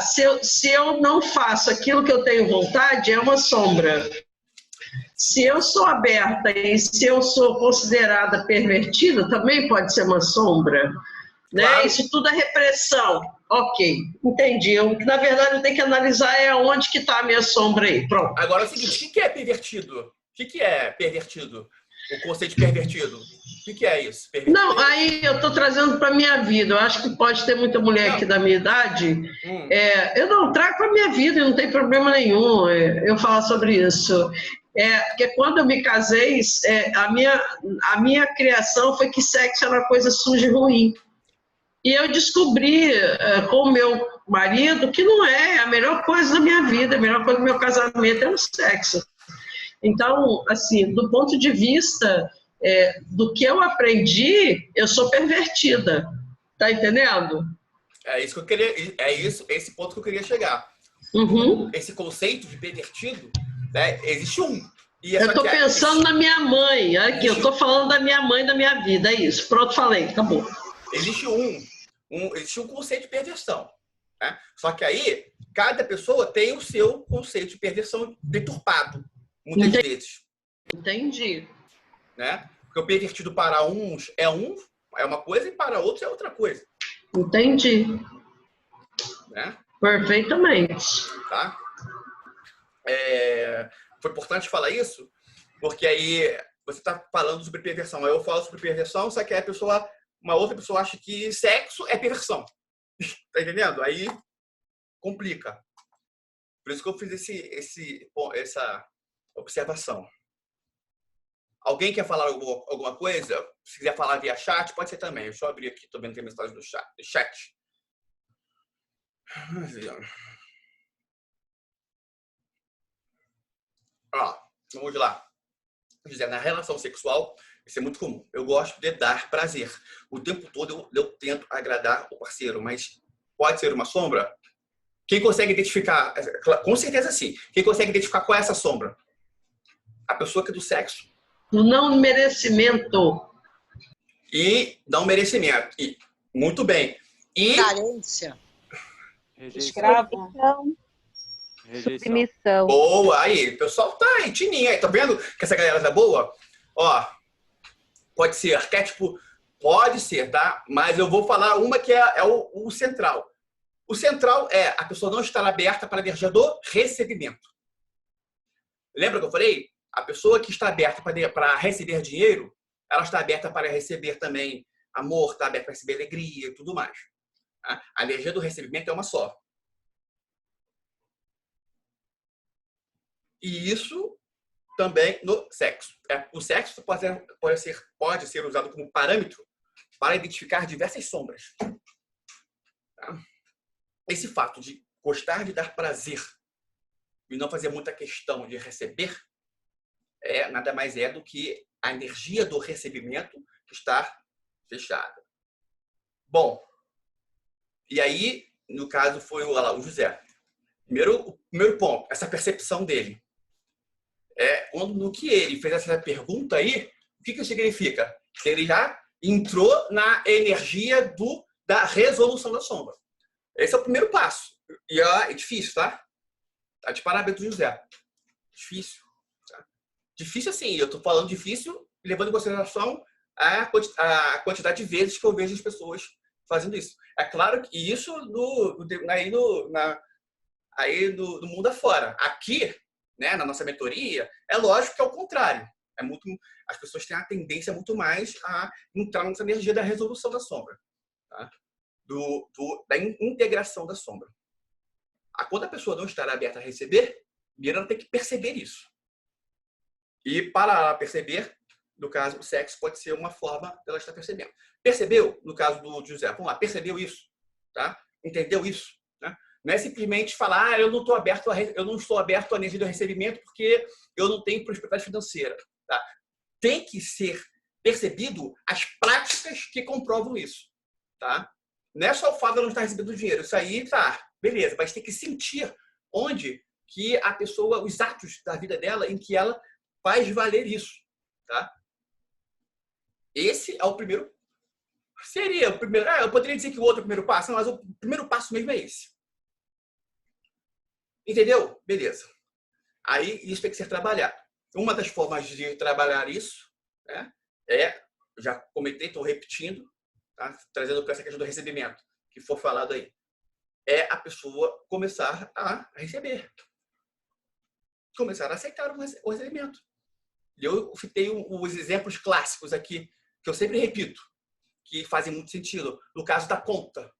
B: Se eu não faço aquilo que eu tenho vontade, é uma sombra. Se eu sou aberta e se eu sou considerada pervertida, também pode ser uma sombra, né?
A: Claro.
B: Isso tudo é repressão. Ok, entendi. Na verdade, eu tenho que analisar onde que está a minha sombra aí. Pronto.
A: Agora é o seguinte, o que é pervertido? O que é pervertido? O conceito de pervertido. O que é isso?
B: Não, aí eu estou trazendo para a minha vida. Eu acho que pode ter muita mulher aqui
A: Não.
B: da minha idade.
A: Hum.
B: Eu não trago para a minha vida, não tem problema nenhum eu falar sobre isso. Porque quando eu me casei, a minha criação foi que sexo era uma coisa suja e ruim. E eu descobri com o meu marido que não é a melhor coisa da minha vida, a melhor coisa do meu casamento é o sexo. Então, assim, do ponto de vista do que eu aprendi, eu sou pervertida. Tá entendendo?
A: É isso que eu queria. É isso, esse ponto que eu queria chegar.
B: Uhum.
A: Esse conceito de pervertido, né? Existe um. E
B: Eu
A: só que
B: estou pensando na minha mãe. Aqui, eu
A: existe,
B: estou falando da minha mãe, da minha vida. É isso. Pronto, falei. Acabou.
A: existe existe um conceito de perversão. Né? Só que aí, cada pessoa tem o seu conceito de perversão deturpado, muitas vezes.
B: Entendi.
A: Né? Porque o pervertido para uns é uma coisa e para outros é outra coisa.
B: Entendi.
A: Né?
B: Perfeitamente.
A: Tá? Foi importante falar isso, porque aí você está falando sobre perversão. Aí eu falo sobre perversão, só que uma outra pessoa acha que sexo é perversão. Tá entendendo? Aí complica. Por isso que eu fiz essa observação. Alguém quer falar alguma coisa? Se quiser falar via chat, pode ser também. Deixa eu abrir aqui, tô vendo que tem mensagem do chat. Ó, vamos lá. José, na relação sexual, isso é muito comum. Eu gosto de dar prazer. O tempo todo eu tento agradar o parceiro, mas pode ser uma sombra? Quem consegue identificar? Com certeza sim. Quem consegue identificar qual é essa sombra? A pessoa que é do sexo.
B: No não merecimento.
A: E não merecimento. E, muito bem. E...
C: Carência.
D: Escravo. Submissão.
A: Boa, aí, o pessoal tá aí, tininha aí, tá vendo que essa galera tá boa? Ó, pode ser arquétipo, pode ser, tá? Mas eu vou falar uma que é o central. O central é a pessoa não estar aberta para a energia do recebimento. Lembra que eu falei? A pessoa que está aberta para receber dinheiro, ela está aberta para receber também amor, está aberta para receber alegria e tudo mais. Tá? A energia do recebimento é uma só. E isso também no sexo. O sexo pode ser usado como parâmetro para identificar diversas sombras. Tá? Esse fato de gostar de dar prazer e não fazer muita questão de receber nada mais é do que a energia do recebimento estar fechada. Bom, e aí, no caso, foi o José. O primeiro ponto, essa percepção dele. No que ele fez essa pergunta aí, o que significa? Ele já entrou na energia da resolução da sombra. Esse é o primeiro passo. E é difícil, tá? Tá de parabéns, José. Difícil. Tá? Difícil assim, eu tô falando difícil, levando em consideração a quantidade de vezes que eu vejo as pessoas fazendo isso. É claro que isso aí no mundo afora. Aqui, né, na nossa mentoria, é lógico que é o contrário. As pessoas têm a tendência muito mais a entrar nessa energia da resolução da sombra. Tá? Da integração da sombra. Quando a pessoa não estar aberta a receber, ela tem que perceber isso. E para ela perceber, no caso, o sexo pode ser uma forma dela estar percebendo. Percebeu? No caso do José, vamos lá, percebeu isso? Tá? Entendeu isso? Né? Não é simplesmente falar, eu não estou aberto à energia do recebimento porque eu não tenho prosperidade financeira. Tá? Tem que ser percebido as práticas que comprovam isso. Tá? Não é só o fato de não estar recebendo dinheiro. Isso aí, tá, beleza. Mas tem que sentir onde que a pessoa, os atos da vida dela em que ela faz valer isso. Tá? Esse é o primeiro. Seria o primeiro. Eu poderia dizer que o outro é o primeiro passo, mas o primeiro passo mesmo é esse. Entendeu? Beleza. Aí isso tem que ser trabalhado. Uma das formas de trabalhar isso, né, já comentei, estou repetindo, tá? Trazendo para essa questão do recebimento, que for falado aí, é a pessoa começar a receber. Começar a aceitar o recebimento. E eu citei os exemplos clássicos aqui, que eu sempre repito, que fazem muito sentido. No caso da conta,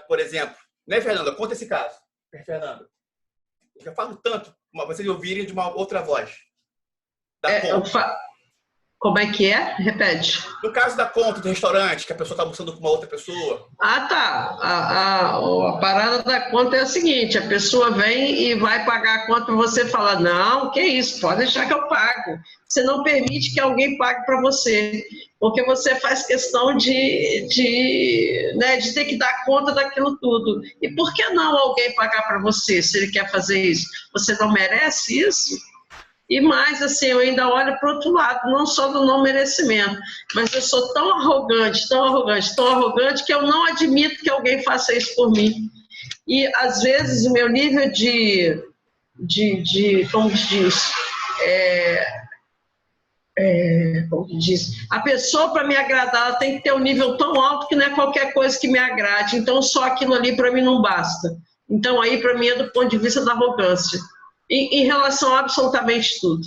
A: por exemplo. Né, Fernanda? Conta esse caso. Fernanda. Eu já falo tanto, vocês ouvirem de uma outra voz. Da conta.
B: Como é que é? Repete.
A: No caso da conta do restaurante, que a pessoa está almoçando com uma outra pessoa.
B: Tá. A parada da conta é a seguinte, a pessoa vem e vai pagar a conta e você fala, não, que isso, pode deixar que eu pago. Você não permite que alguém pague para você, porque você faz questão de ter que dar conta daquilo tudo. E por que não alguém pagar para você, se ele quer fazer isso? Você não merece isso? E mais, assim, eu ainda olho para o outro lado, não só do não merecimento, mas eu sou tão arrogante, que eu não admito que alguém faça isso por mim. E, às vezes, o meu nível como diz, a pessoa, para me agradar, ela tem que ter um nível tão alto que não é qualquer coisa que me agrade. Então, só aquilo ali, para mim, não basta. Então, aí, para mim, é do ponto de vista da arrogância. Em relação a absolutamente tudo.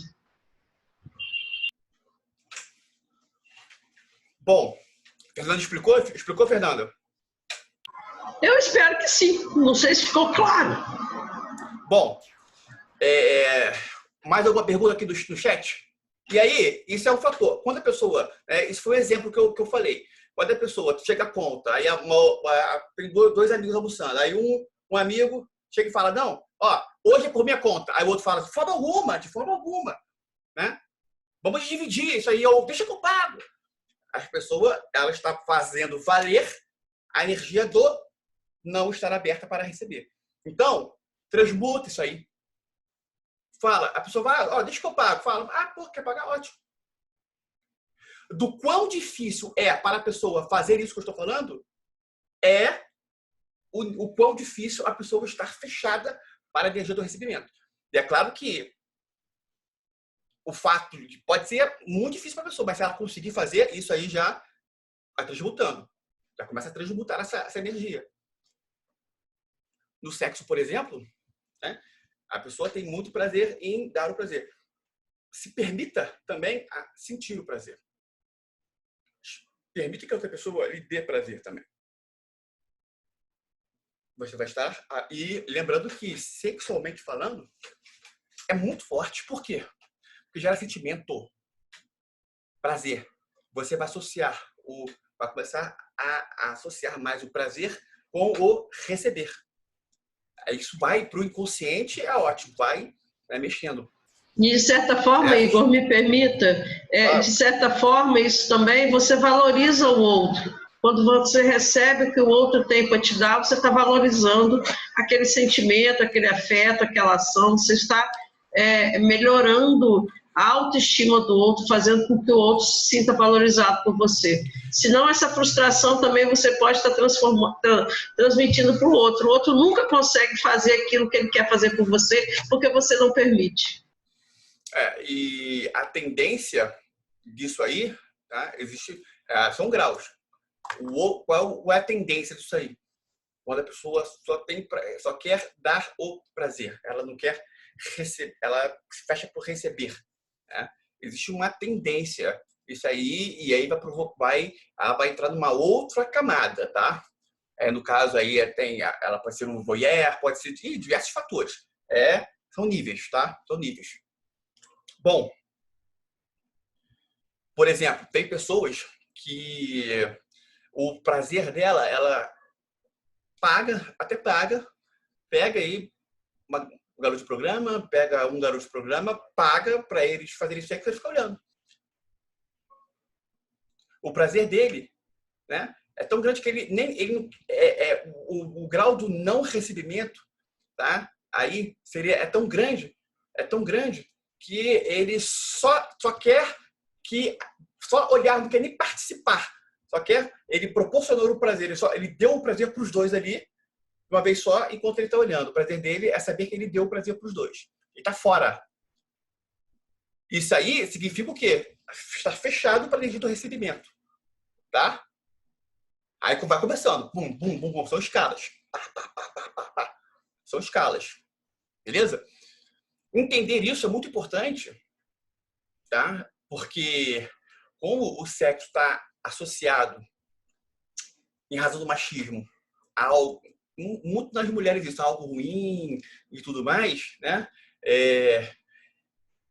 A: Bom, Fernando explicou? Explicou, Fernando?
B: Eu espero que sim. Não sei se ficou claro.
A: Bom, mais alguma pergunta aqui no chat? E aí, isso é um fator. Quando a pessoa... isso foi um exemplo que eu falei. Quando a pessoa chega a conta, aí tem dois amigos almoçando, aí um amigo chega e fala, não, ó, hoje é por minha conta. Aí o outro fala, de forma alguma, né? Vamos dividir isso aí, ou deixa que eu pago. A pessoa, ela está fazendo valer a energia do não estar aberta para receber. Então, transmuta isso aí. Fala, a pessoa vai, ó, deixa que eu pago. Fala, pô, quer pagar? Ótimo. Do quão difícil é para a pessoa fazer isso que eu estou falando, é o quão difícil a pessoa estar fechada para a energia do recebimento. E é claro que o fato de pode ser muito difícil para a pessoa, mas se ela conseguir fazer, isso aí já vai transmutando. Já começa a transmutar essa energia. No sexo, por exemplo, né, a pessoa tem muito prazer em dar o prazer. Se permita também a sentir o prazer. Permita que a outra pessoa lhe dê prazer também. Você vai estar... E lembrando que, sexualmente falando, é muito forte. Por quê? Porque gera sentimento, prazer. Você vai associar, vai começar a associar mais o prazer com o receber. Isso vai para o inconsciente, é ótimo, vai mexendo.
B: E de certa forma, Igor, me permita, de certa forma, isso também, você valoriza o outro. Quando você recebe o que o outro tem para te dar, você está valorizando aquele sentimento, aquele afeto, aquela ação, você está melhorando a autoestima do outro, fazendo com que o outro se sinta valorizado por você. Senão, essa frustração também você pode estar transmitindo para o outro. O outro nunca consegue fazer aquilo que ele quer fazer por você, porque você não permite.
A: E a disso aí, tá? Existe, são graus. Qual é a tendência disso aí? Quando a pessoa só quer dar o prazer, ela não quer receber, ela se fecha por receber. Né? Existe uma tendência, isso aí, e aí ela vai entrar numa outra camada, tá? No caso aí, ela pode ser um voyeur, pode ser de diversos fatores. São níveis, tá? São níveis. Bom, por exemplo, tem pessoas que o prazer dela, ela pega aí um garoto de programa, paga para eles fazerem sexo e fica olhando. O prazer dele, né, é tão grande que o grau do não recebimento, tá? Aí é tão grande que ele só quer só olhar, não quer nem participar. Ele proporcionou o prazer, ele deu o prazer para os dois ali, uma vez só, enquanto ele está olhando. O prazer dele é saber que ele deu o prazer para os dois. Ele está fora. Isso aí significa o quê? Está fechado para a energia do recebimento. Tá? Aí vai começando. Bum, bum, bum, bum. São escalas. Pá, pá, pá, pá, pá, pá. São escalas. Beleza? Entender isso é muito importante, tá? Porque como o sexo está associado, em razão do machismo, a algo, muito nas mulheres isso, algo ruim e tudo mais, né?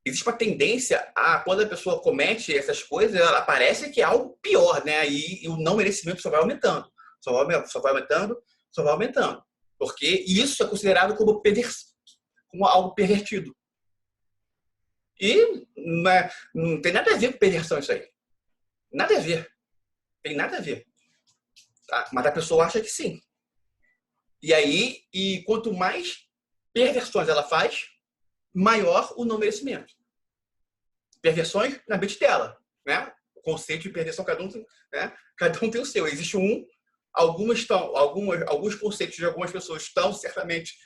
A: Existe uma tendência quando a pessoa comete essas coisas, ela parece que é algo pior, né? E o não merecimento só vai aumentando. Só vai aumentando. Porque isso é considerado como algo pervertido. E não tem nada a ver com perversão isso aí. Nada a ver. Tem nada a ver. Tá? Mas a pessoa acha que sim. E quanto mais perversões ela faz, maior o não merecimento. Perversões na mente dela, né? O conceito de perversão, cada um tem o seu. Existe alguns conceitos de algumas pessoas estão certamente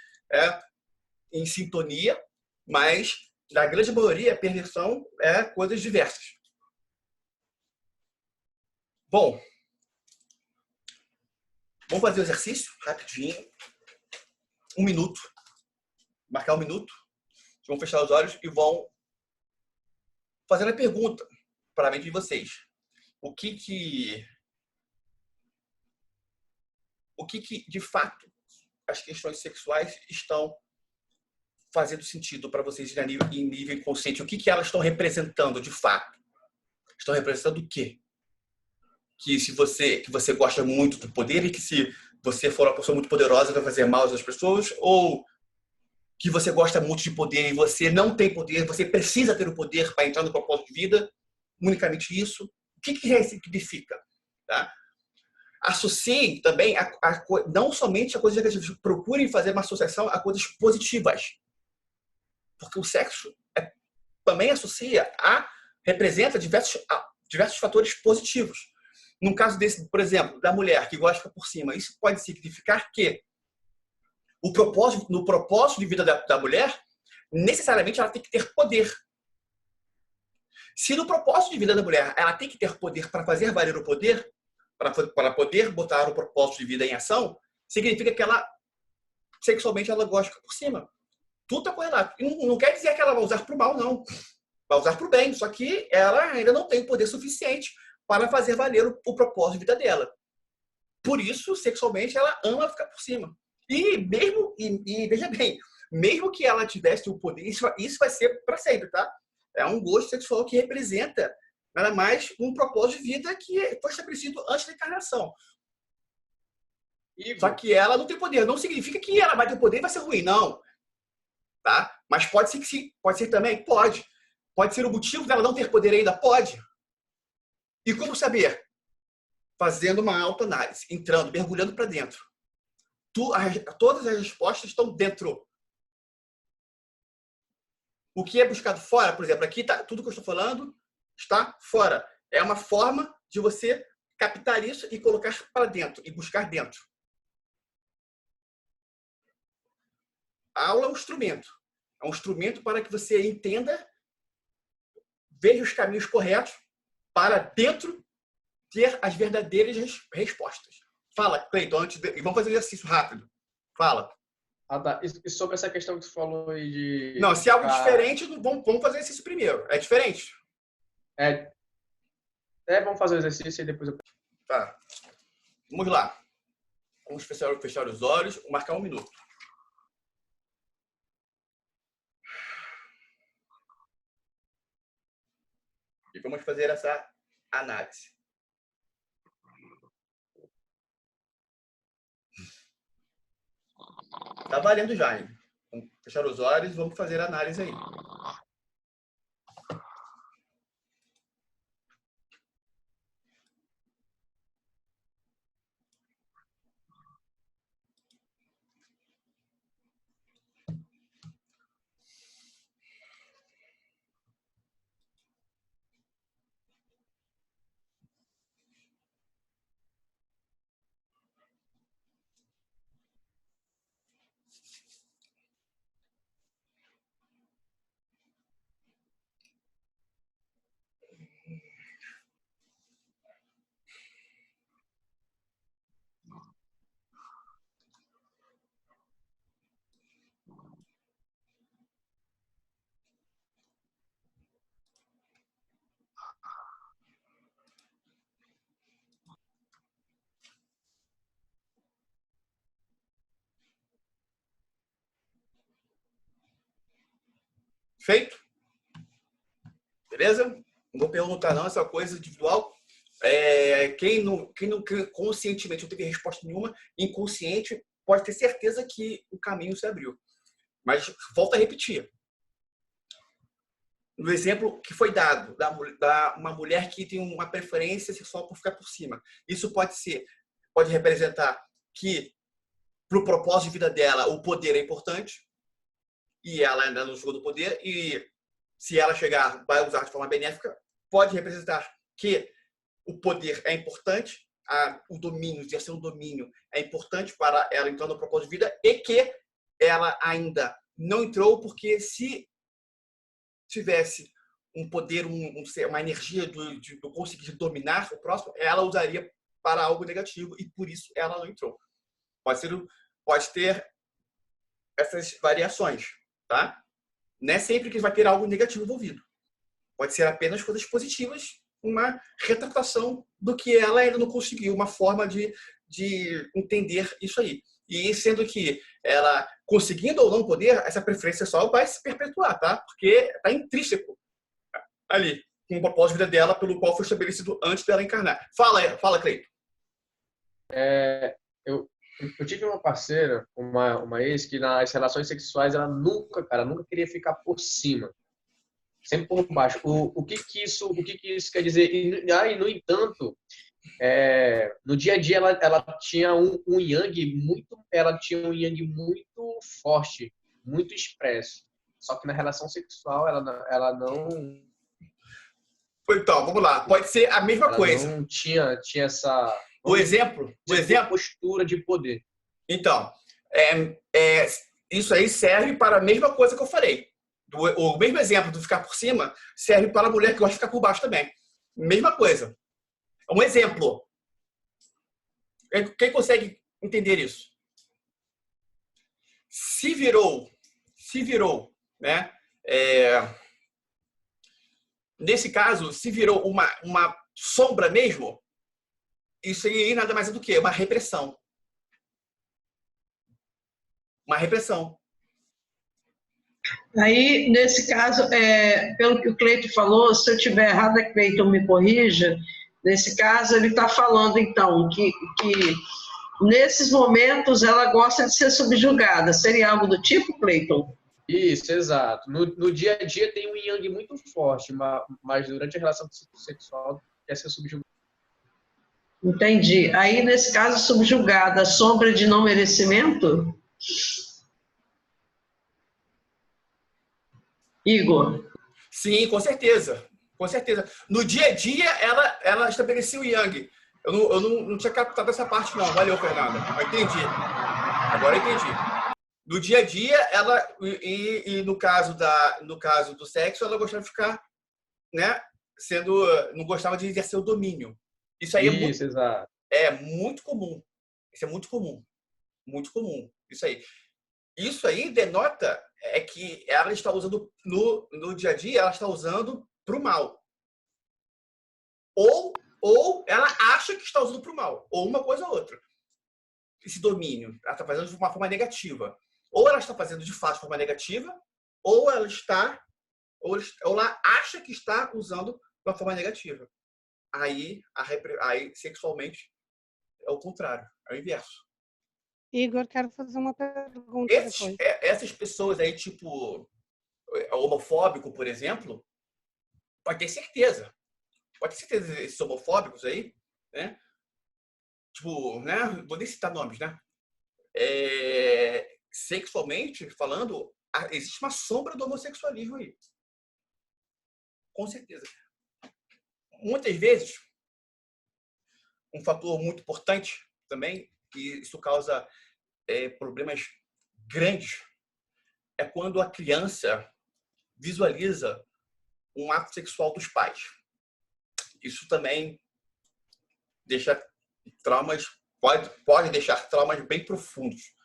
A: em sintonia, mas da grande maioria, a perversão é coisas diversas. Bom, vamos fazer o exercício rapidinho. 1 minuto. Marcar 1 minuto. Vão fechar os olhos e vão fazer a pergunta para a mente de vocês. O que de fato as questões sexuais estão fazendo sentido para vocês em nível inconsciente? O que elas estão representando de fato? Estão representando o quê? Que você gosta muito do poder e que se você for uma pessoa muito poderosa, vai fazer mal às pessoas, ou que você gosta muito de poder e você não tem poder, você precisa ter o poder para entrar no propósito de vida, unicamente isso. O que significa? Tá? Associe também, não somente a coisas negativas, procurem fazer uma associação a coisas positivas. Porque o sexo também representa diversos fatores positivos. No caso desse, por exemplo, da mulher que gosta de ficar por cima, isso pode significar que no propósito de vida da mulher, necessariamente ela tem que ter poder. Se no propósito de vida da mulher ela tem que ter poder para fazer valer o poder, para poder botar o propósito de vida em ação, significa que sexualmente ela gosta de ficar por cima. Tudo está correlato. E não quer dizer que ela vai usar para o mal, não. Vai usar para o bem, só que ela ainda não tem poder suficiente para fazer valer o propósito de vida dela. Por isso, sexualmente, ela ama ficar por cima. E veja bem, mesmo que ela tivesse o poder, isso vai ser para sempre, tá? É um gosto sexual que representa nada mais um propósito de vida que foi estabelecido antes da encarnação. Só que ela não tem poder. Não significa que ela vai ter poder e vai ser ruim, não. Tá? Mas pode ser também? Pode. Pode ser o motivo dela não ter poder ainda? Pode. E como saber? Fazendo uma autoanálise, entrando, mergulhando para dentro. Todas as respostas estão dentro. O que é buscado fora, por exemplo, aqui tá, tudo que eu estou falando está fora. É uma forma de você captar isso e colocar para dentro, e buscar dentro. A aula é um instrumento. É um instrumento para que você entenda, veja os caminhos corretos para dentro ter as verdadeiras respostas. Fala, Cleiton, e vamos fazer um exercício rápido. Fala.
C: Ah, tá. E sobre essa questão que você falou aí de...
A: Não, se é algo diferente, vamos fazer exercício primeiro. É diferente?
C: Vamos fazer o exercício e depois eu...
A: Tá. Vamos lá. Vamos fechar os olhos, marcar 1 minuto. E vamos fazer essa análise. Tá valendo já, hein? Vamos fechar os olhos e vamos fazer a análise aí. Feito? Beleza? Não vou perguntar não, essa coisa individual. Quem não conscientemente não teve resposta nenhuma, inconsciente, pode ter certeza que o caminho se abriu. Mas volto a repetir. No exemplo que foi dado, da uma mulher que tem uma preferência sexual por ficar por cima. Isso pode representar que, para o propósito de vida dela, o poder é importante, e ela ainda não jogou do poder, e se ela chegar, vai usar de forma benéfica, pode representar que o poder é importante, o domínio, exercer um domínio é importante para ela entrar no propósito de vida, e que ela ainda não entrou, porque se tivesse um poder, uma energia do conseguir dominar o próximo, ela usaria para algo negativo, e por isso ela não entrou. Pode ter essas variações, tá? Não é sempre que vai ter algo negativo envolvido. Pode ser apenas coisas positivas, uma retratação do que ela ainda não conseguiu, uma forma de entender isso aí. E sendo que ela, conseguindo ou não poder, essa preferência só vai se perpetuar, tá? Porque está intrínseco ali, com o propósito de vida dela, pelo qual foi estabelecido antes dela encarnar. Fala, Cleiton.
C: Eu tive uma parceira, uma ex, que nas relações sexuais ela nunca, cara, nunca queria ficar por cima, sempre por baixo. O que que isso quer dizer? No entanto, no dia a dia ela tinha um yang muito, ela tinha um yang muito forte, muito expresso. Só que na relação sexual ela não,
A: Então, vamos lá. Pode ser a mesma
C: ela
A: coisa.
C: não tinha essa
A: O exemplo,
C: postura de poder.
A: então, isso aí serve para a mesma coisa que eu falei. O mesmo exemplo do ficar por cima serve para a mulher que gosta de ficar por baixo também. Mesma coisa. Um exemplo. Quem consegue entender isso? Se virou, né? Nesse caso, se virou uma sombra mesmo, isso aí nada mais é do que uma repressão. Uma repressão.
B: Aí, nesse caso, pelo que o Cleiton falou, se eu estiver errada, Cleiton me corrija, nesse caso ele está falando, então, que nesses momentos ela gosta de ser subjugada. Seria algo do tipo, Cleiton?
C: Isso, exato. No dia a dia tem um yang muito forte, mas durante a relação sexual quer ser subjugado.
B: Entendi. Aí, nesse caso, subjugada, sombra de não merecimento? Igor?
A: Sim, com certeza. Com certeza. No dia a dia, ela estabelecia o yang. Eu não tinha captado essa parte, não. Valeu, Fernanda. Eu entendi. Agora eu entendi. No dia a dia, e no caso do sexo, ela gostava de ficar, né, não gostava de exercer o domínio. Isso aí
C: exato.
A: É muito comum. Isso é muito comum. Muito comum. Isso aí denota que ela está usando no dia a dia, ela está usando para o mal. Ou ela acha que está usando para o mal. Ou uma coisa ou outra. Esse domínio. Ela está fazendo de uma forma negativa. Ou ela está fazendo de fato de forma negativa, ou ela acha que está usando de uma forma negativa. Aí sexualmente, é o contrário. É o inverso.
D: Igor, quero fazer uma pergunta depois.
A: Essas pessoas aí, tipo, homofóbico, por exemplo, pode ter certeza. Esses homofóbicos aí, né? Tipo, né? Vou nem citar nomes, né? Sexualmente falando, existe uma sombra do homossexualismo aí. Com certeza. Muitas vezes, um fator muito importante também, que isso causa problemas grandes, é quando a criança visualiza um ato sexual dos pais. Isso também deixa traumas, pode deixar traumas bem profundos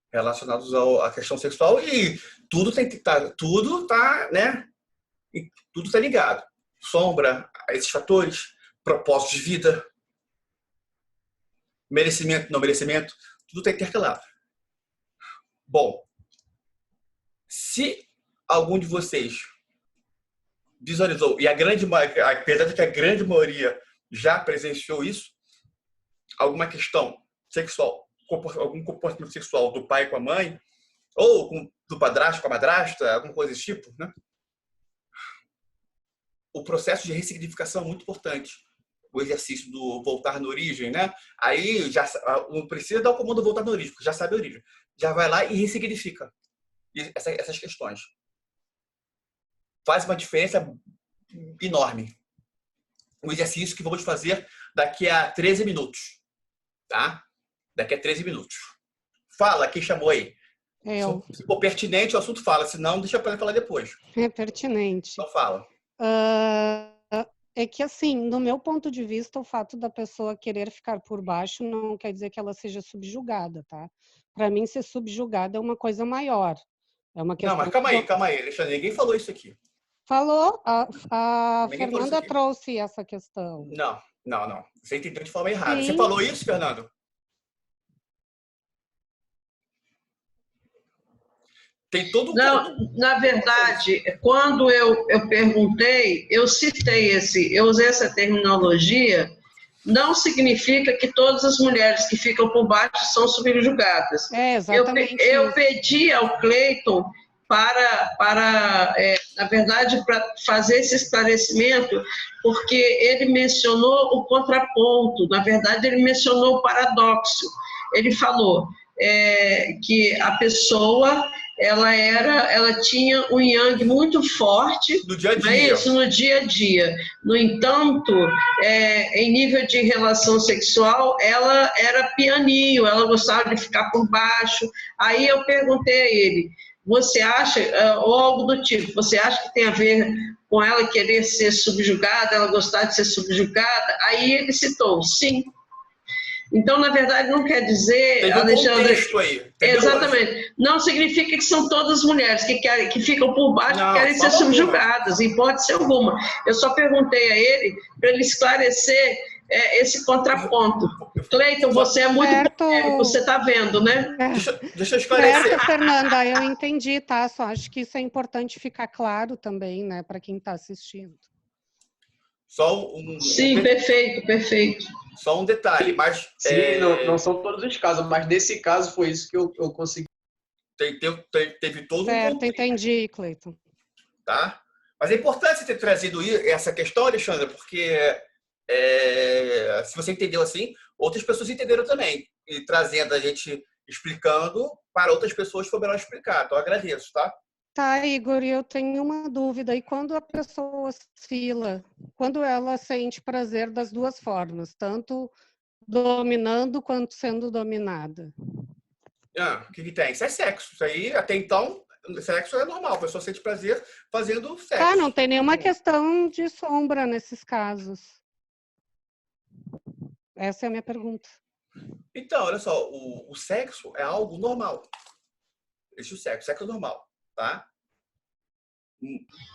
A: relacionados à questão sexual, e tudo tá, né? Tudo tá ligado. Sombra, esses fatores, propósito de vida, merecimento, não merecimento, tudo está intercalado. Bom, se algum de vocês visualizou, e apesar de que a grande maioria já presenciou isso, alguma questão sexual, algum comportamento sexual do pai com a mãe, ou do padrasto com a madrasta, alguma coisa desse tipo, né? O processo de ressignificação é muito importante. O exercício do voltar na origem, né? Aí já não precisa dar o comando voltar na origem, porque já sabe a origem. Já vai lá e ressignifica essas questões. Faz uma diferença enorme. Um exercício que vamos fazer daqui a 13 minutos. Tá? Daqui a 13 minutos. Fala, quem chamou aí? Se for pertinente, o assunto fala. Se não, deixa para falar depois.
D: É pertinente.
A: Então fala.
D: É que, assim, do meu ponto de vista, o fato da pessoa querer ficar por baixo não quer dizer que ela seja subjugada, tá? Para mim, ser subjugada é uma coisa maior. É uma questão...
A: Não, mas calma aí, Alexandre. Ninguém falou isso aqui.
D: Falou, a Fernanda trouxe essa questão.
A: Não. Você entendeu de forma errada.
D: Sim.
A: Você falou isso, Fernando? Tem todo
B: Não, na verdade, quando eu perguntei, eu usei essa terminologia, não significa que todas as mulheres que ficam por baixo são subjugadas.
D: Exatamente.
B: Eu pedi ao Cleiton na verdade, para fazer esse esclarecimento, porque ele mencionou o contraponto, na verdade, ele mencionou o paradoxo. Ele falou que a pessoa ela tinha um yang muito forte
A: no dia a dia.
B: Não é isso, no dia a dia. No entanto, em nível de relação sexual, ela era pianinho, ela gostava de ficar por baixo. Aí eu perguntei a ele, você acha, ou algo do tipo, você acha que tem a ver com ela querer ser subjugada, ela gostar de ser subjugada? Aí ele citou, sim. Então, na verdade, não quer dizer,
A: tem
B: Alexandre...
A: contexto aí.
B: Exatamente. Não significa que são todas mulheres que ficam por baixo e querem ser subjugadas, em hipótese alguma. Eu só perguntei a ele para ele esclarecer esse contraponto. Cleiton, você é muito bom, você está vendo, né?
A: Deixa eu esclarecer.
D: Certo, Fernanda, eu entendi, tá? Só acho que isso é importante ficar claro também, né, para quem está assistindo.
B: Sim, perfeito.
A: Só um detalhe, mas...
C: Sim, não são todos os casos, mas nesse caso foi isso que eu consegui.
A: Teve todo
D: certo,
A: um contexto.
D: Entendi, Cleiton.
A: Tá? Mas é importante você ter trazido essa questão, Alexandra, porque se você entendeu assim, outras pessoas entenderam também. E trazendo a gente explicando, para outras pessoas foi melhor explicar. Então, eu agradeço, tá?
D: Tá, Igor, eu tenho uma dúvida. E quando a pessoa oscila, quando ela sente prazer das duas formas, tanto dominando quanto sendo dominada?
A: O que tem? Isso é sexo. Isso aí, até então, sexo é normal. A pessoa sente prazer fazendo sexo.
D: Tá, não tem nenhuma questão de sombra nesses casos. Essa é a minha pergunta.
A: Então, olha só, o sexo é algo normal. Existe o sexo é normal, tá?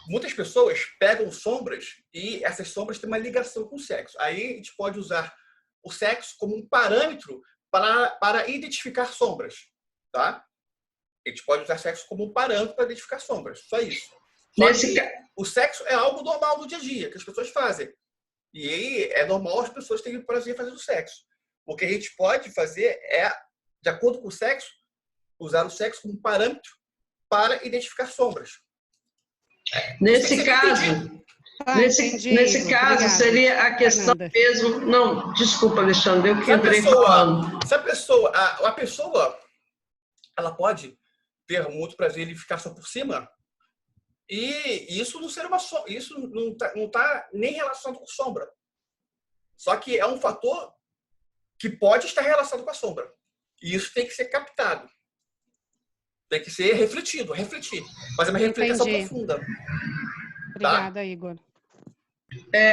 A: Muitas pessoas pegam sombras e essas sombras têm uma ligação com o sexo. Aí a gente pode usar o sexo como um parâmetro para identificar sombras, tá? A gente pode usar sexo como um parâmetro para identificar sombras, só isso. O sexo é algo normal do dia a dia, que as pessoas fazem. E aí é normal as pessoas terem prazer fazendo sexo. O que a gente pode fazer é, de acordo com o sexo, usar o sexo como parâmetro para identificar sombras.
B: Nesse caso, nesse caso
D: Obrigada,
B: seria a questão
D: Fernanda.
B: mesmo... Não, desculpa, Alexandre, eu que entrei falando.
A: Se a pessoa ela pode ter muito prazer em ficar só por cima, e isso não será isso não tá nem relacionado com sombra. Só que é um fator que pode estar relacionado com a sombra. E isso tem que ser captado. Tem que ser refletido, refletir. Mas é uma reflexão profunda.
D: Obrigada,
A: tá?
D: Igor.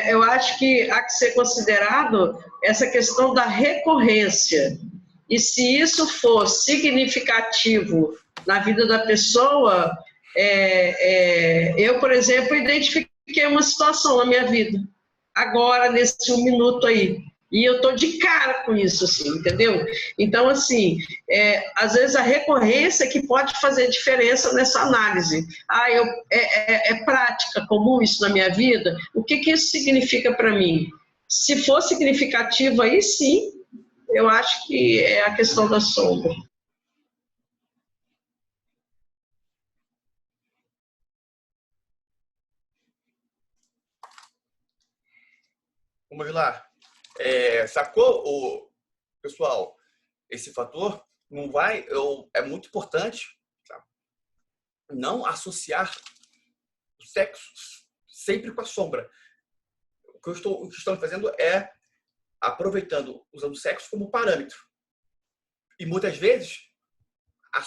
B: Eu acho que há que ser considerado essa questão da recorrência. E se isso for significativo na vida da pessoa, eu, por exemplo, identifiquei uma situação na minha vida, agora, nesse 1 minuto aí. E eu estou de cara com isso, assim, entendeu? Então, assim, às vezes a recorrência que pode fazer diferença nessa análise. É prática, comum isso na minha vida? O que isso significa para mim? Se for significativo, aí sim, eu acho que é a questão da sombra.
A: Vamos lá. Sacou, pessoal? Esse fator não vai... é muito importante, tá? Não associar o sexo sempre com a sombra. O que estamos fazendo é aproveitando, usando o sexo como parâmetro. E muitas vezes a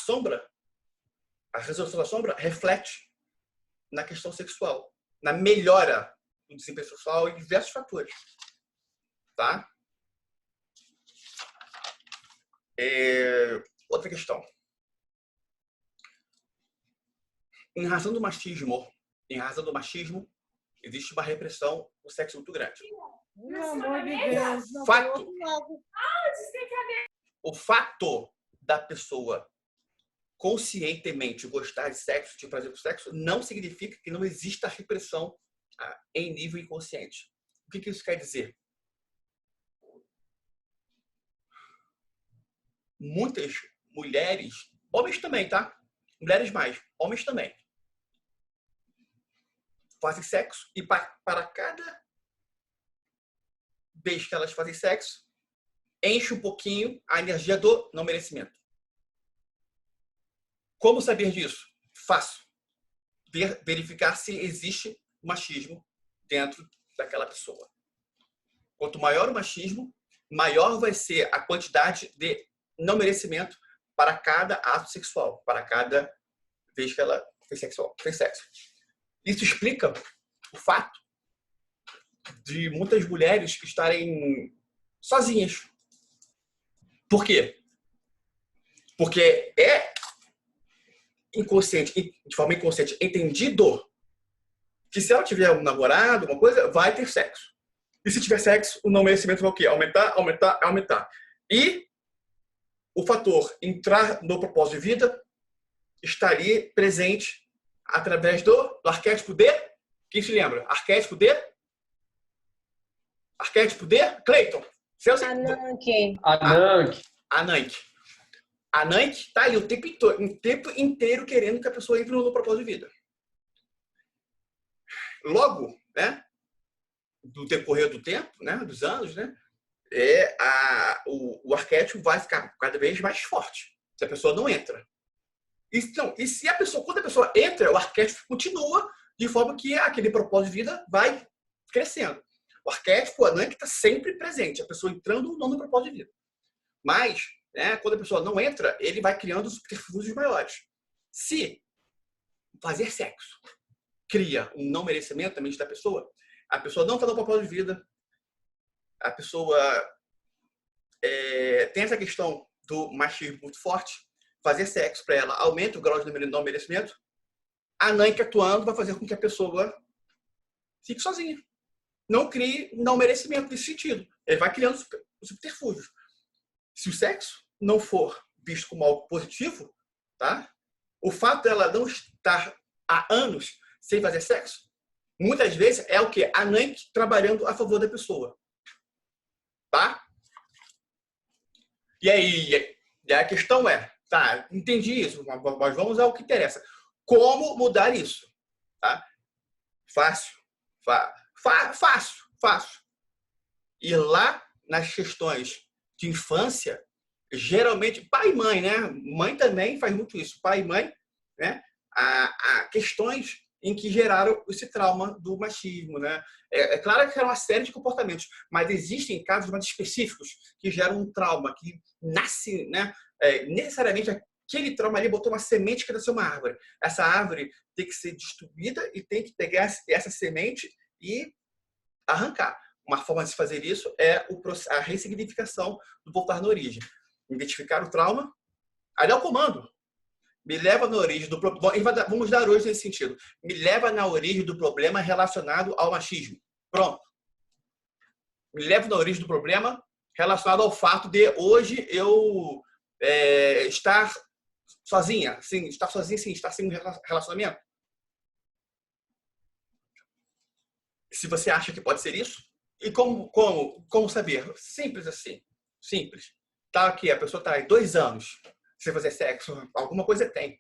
A: resolução da sombra reflete na questão sexual, na melhora do desempenho sexual e diversos fatores. Tá? Outra questão. Em razão do machismo, existe uma repressão do sexo muito grande.
E: Pelo amor de Deus.
A: O fato da pessoa conscientemente gostar de sexo, de prazer com sexo, não significa que não exista repressão em nível inconsciente. O que isso quer dizer? muitas mulheres, homens também, tá? Mulheres mais, homens também, fazem sexo e para cada vez que elas fazem sexo, enche um pouquinho a energia do não merecimento. Como saber disso? Fácil. Verificar se existe machismo dentro daquela pessoa. Quanto maior o machismo, maior vai ser a quantidade de não merecimento para cada ato sexual, para cada vez que ela fez sexo. Isso explica o fato de muitas mulheres estarem sozinhas. Por quê? Porque é inconsciente, de forma inconsciente, entendido que se ela tiver um namorado, alguma coisa, vai ter sexo. E se tiver sexo, o não merecimento vai o quê? Aumentar, aumentar, aumentar. E o fator entrar no propósito de vida estaria presente através do arquétipo de... Quem se lembra? Arquétipo de Cleiton.
E: Ananke.
A: Ananke está ali o tempo inteiro querendo que a pessoa entre no propósito de vida. Logo, né, do decorrer do tempo, né, dos anos, né, o arquétipo vai ficar cada vez mais forte se a pessoa não entra. Então, e se quando a pessoa entra, o arquétipo continua de forma que aquele propósito de vida vai crescendo. O arquétipo, a Ananke, está sempre presente, a pessoa entrando ou não no propósito de vida. Mas, né, quando a pessoa não entra, ele vai criando subterfúgios maiores. Se fazer sexo cria um não merecimento na mente da pessoa, a pessoa não está no propósito de vida, a pessoa tem essa questão do machismo muito forte, fazer sexo para ela aumenta o grau de não merecimento, a Ananke atuando vai fazer com que a pessoa fique sozinha. Não crie não merecimento nesse sentido. Ele vai criando subterfúgios. Se o sexo não for visto como algo positivo, tá? O fato dela não estar há anos sem fazer sexo, muitas vezes é o quê? A Ananke trabalhando a favor da pessoa. Tá? E aí, a questão é, tá, entendi isso, mas vamos ao que interessa. Como mudar isso? Tá? Fácil. Ir lá nas questões de infância, geralmente, pai e mãe, né? Mãe também faz muito isso. Pai e mãe, né? A questões em que geraram esse trauma do machismo, né? É claro que era uma série de comportamentos, mas existem casos mais específicos que geram um trauma, que nasce, né? Necessariamente aquele trauma ali botou uma semente que nasceu uma árvore. Essa árvore tem que ser destruída e tem que pegar essa semente e arrancar. Uma forma de se fazer isso é a ressignificação do voltar na origem. Identificar o trauma, aí dá o comando. Me leva na origem do problema. Vamos dar hoje nesse sentido. Me leva na origem do problema relacionado ao machismo. Pronto. Me leva na origem do problema relacionado ao fato de hoje eu estar sozinha. Sim, estar sozinha, sim, estar sem um relacionamento. Se você acha que pode ser isso, e como saber? Simples assim. Simples. Tá aqui, a pessoa está aí 2 anos sem fazer sexo, alguma coisa tem.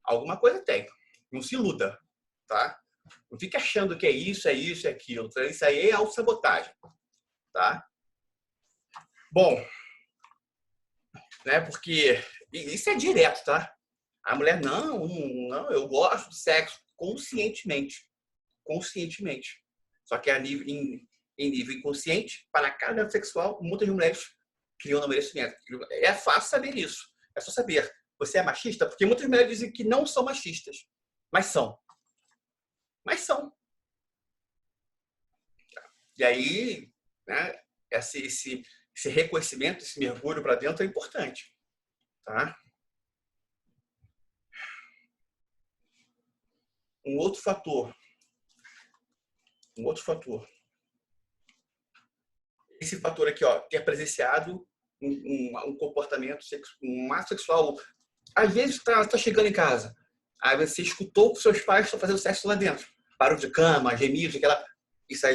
A: Alguma coisa tem. Não se iluda, tá? Não fique achando que é isso, é aquilo. Isso aí é autossabotagem, tá? Bom, né? Porque isso é direto, tá? A mulher, não, eu gosto de sexo conscientemente. Só que em nível inconsciente, para cada ato sexual, muitas mulheres criam não merecimento. É fácil saber isso. É só saber. Você é machista? Porque muitas mulheres dizem que não são machistas. Mas são. E aí, né, esse reconhecimento, esse mergulho para dentro é importante. Tá? Um outro fator. Esse fator aqui, ó, ter presenciado um comportamento, um ato sexual. Às vezes está chegando em casa, aí você escutou que seus pais estão fazendo sexo lá dentro, barulho de cama, gemidos, isso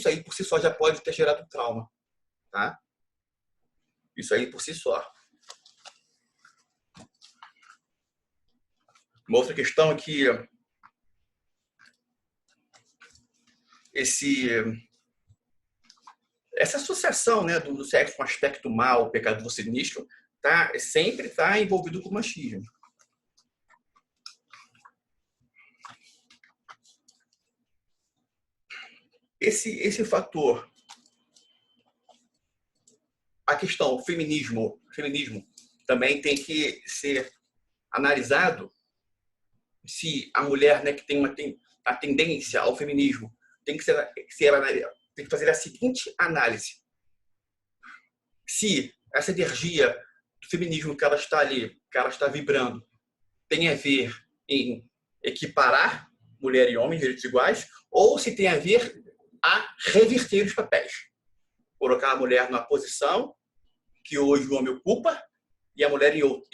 A: aí por si só já pode ter gerado trauma, tá? Isso aí por si só. Uma outra questão é que essa associação, né, do sexo com aspecto mal, pecado sinistro, sempre está envolvido com o machismo. Esse fator, a questão feminismo também tem que ser analisado. Se a mulher, né, que tem a tendência ao feminismo tem que fazer a seguinte análise: se essa energia do feminismo que ela está ali, que ela está vibrando, tem a ver em equiparar mulher e homem, direitos iguais, ou se tem a ver a reverter os papéis, colocar a mulher numa posição que hoje o homem ocupa e a mulher em outra,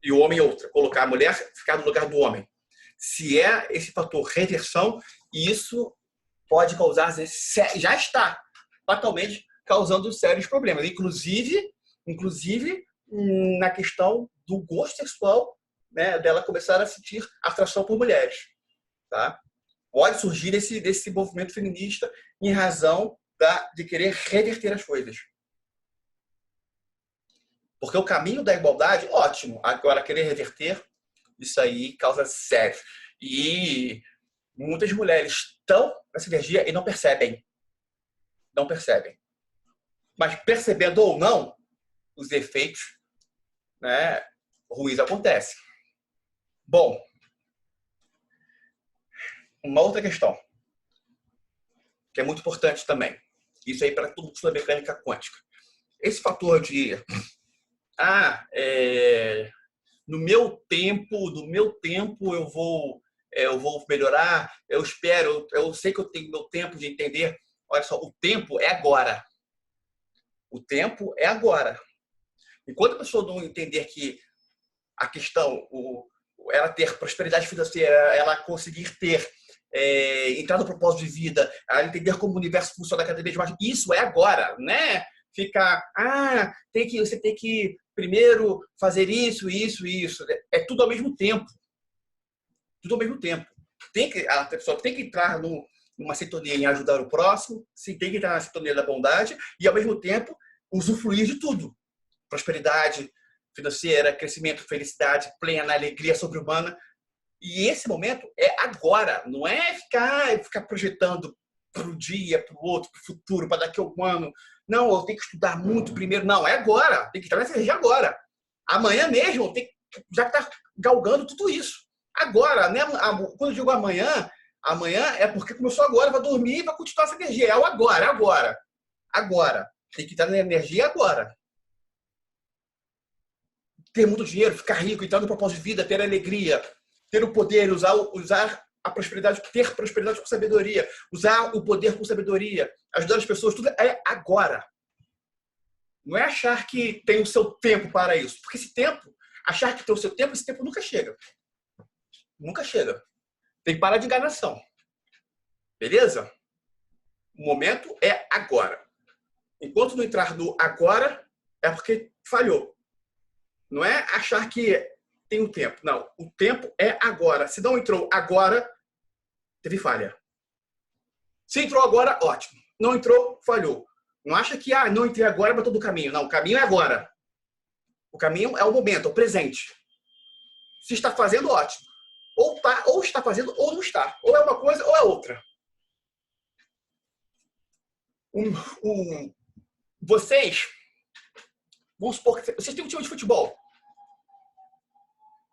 A: e o homem em outra, colocar a mulher ficar no lugar do homem. Se é esse fator reversão, isso pode causar, já está fatalmente causando sérios problemas, inclusive na questão do gosto sexual, né, dela começar a sentir atração por mulheres, tá? Pode surgir desse movimento feminista em razão de querer reverter as coisas. Porque o caminho da igualdade, ótimo. Agora, querer reverter, isso aí causa sério. E muitas mulheres estão nessa energia e não percebem. Não percebem. Mas percebendo ou não, os efeitos, né, ruins acontecem. Bom, uma outra questão, que é muito importante também. Isso aí para tudo da mecânica quântica. Esse fator de no meu tempo eu vou melhorar, eu espero, eu sei que eu tenho meu tempo de entender. Olha só, o tempo é agora. O tempo é agora. Enquanto a pessoa não entender que a questão, ela ter prosperidade financeira, ela conseguir ter entrar no propósito de vida, ela entender como o universo funciona cada vez mais, isso é agora, né? Ficar, você tem que primeiro fazer isso. É tudo ao mesmo tempo. Tudo ao mesmo tempo. A pessoa tem que entrar numa sintonia em ajudar o próximo, tem que entrar na sintonia da bondade e, ao mesmo tempo, usufruir de tudo. Prosperidade financeira, crescimento, felicidade plena, alegria sobre-humana. E esse momento é agora. Não é ficar projetando para o dia, para o outro, para o futuro, para daqui a um ano. Não, eu tenho que estudar muito primeiro. Não, é agora. Tem que entrar nessa energia agora. Amanhã mesmo, já está galgando tudo isso. Agora, né? Quando eu digo amanhã é porque começou agora, vai dormir e vai continuar essa energia. É o agora, agora. Agora. Tem que estar na energia agora. Ter muito dinheiro, ficar rico, entrar no propósito de vida, ter alegria, ter o poder, usar a prosperidade, ter prosperidade com sabedoria, usar o poder com sabedoria, ajudar as pessoas, tudo é agora. Não é achar que tem o seu tempo para isso. Porque achar que tem o seu tempo, esse tempo nunca chega. Nunca chega. Tem que parar de enganação. Beleza? O momento é agora. Enquanto não entrar no agora, é porque falhou. Não é achar que tem o tempo. Não, o tempo é agora. Se não entrou agora, teve falha. Se entrou agora, ótimo. Não entrou, falhou. Não acha que não entrei agora para todo o caminho. Não, o caminho é agora. O caminho é o momento, é o presente. Se está fazendo, ótimo. Ou está fazendo ou não está. Ou é uma coisa ou é outra. Vocês, vamos supor que vocês têm um time de futebol.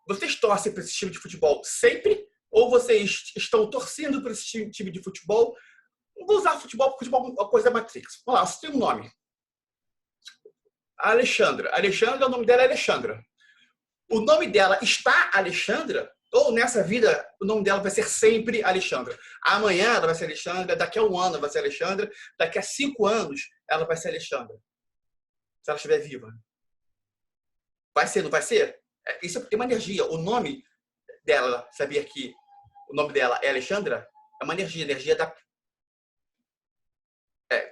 A: Vocês torcem para esse time de futebol sempre? Ou vocês estão torcendo para esse time de futebol? Vou usar futebol, porque futebol é uma coisa da Matrix. Vamos lá, você tem um nome. A Alexandra. Alexandra, o nome dela é Alexandra. O nome dela está Alexandra? Ou nessa vida o nome dela vai ser sempre Alexandra? Amanhã ela vai ser Alexandra, daqui a um ano ela vai ser Alexandra, daqui a 5 anos ela vai ser Alexandra. Se ela estiver viva. Vai ser, não vai ser? Isso tem uma energia. O nome dela, sabia que o nome dela é Alexandra? É uma energia da...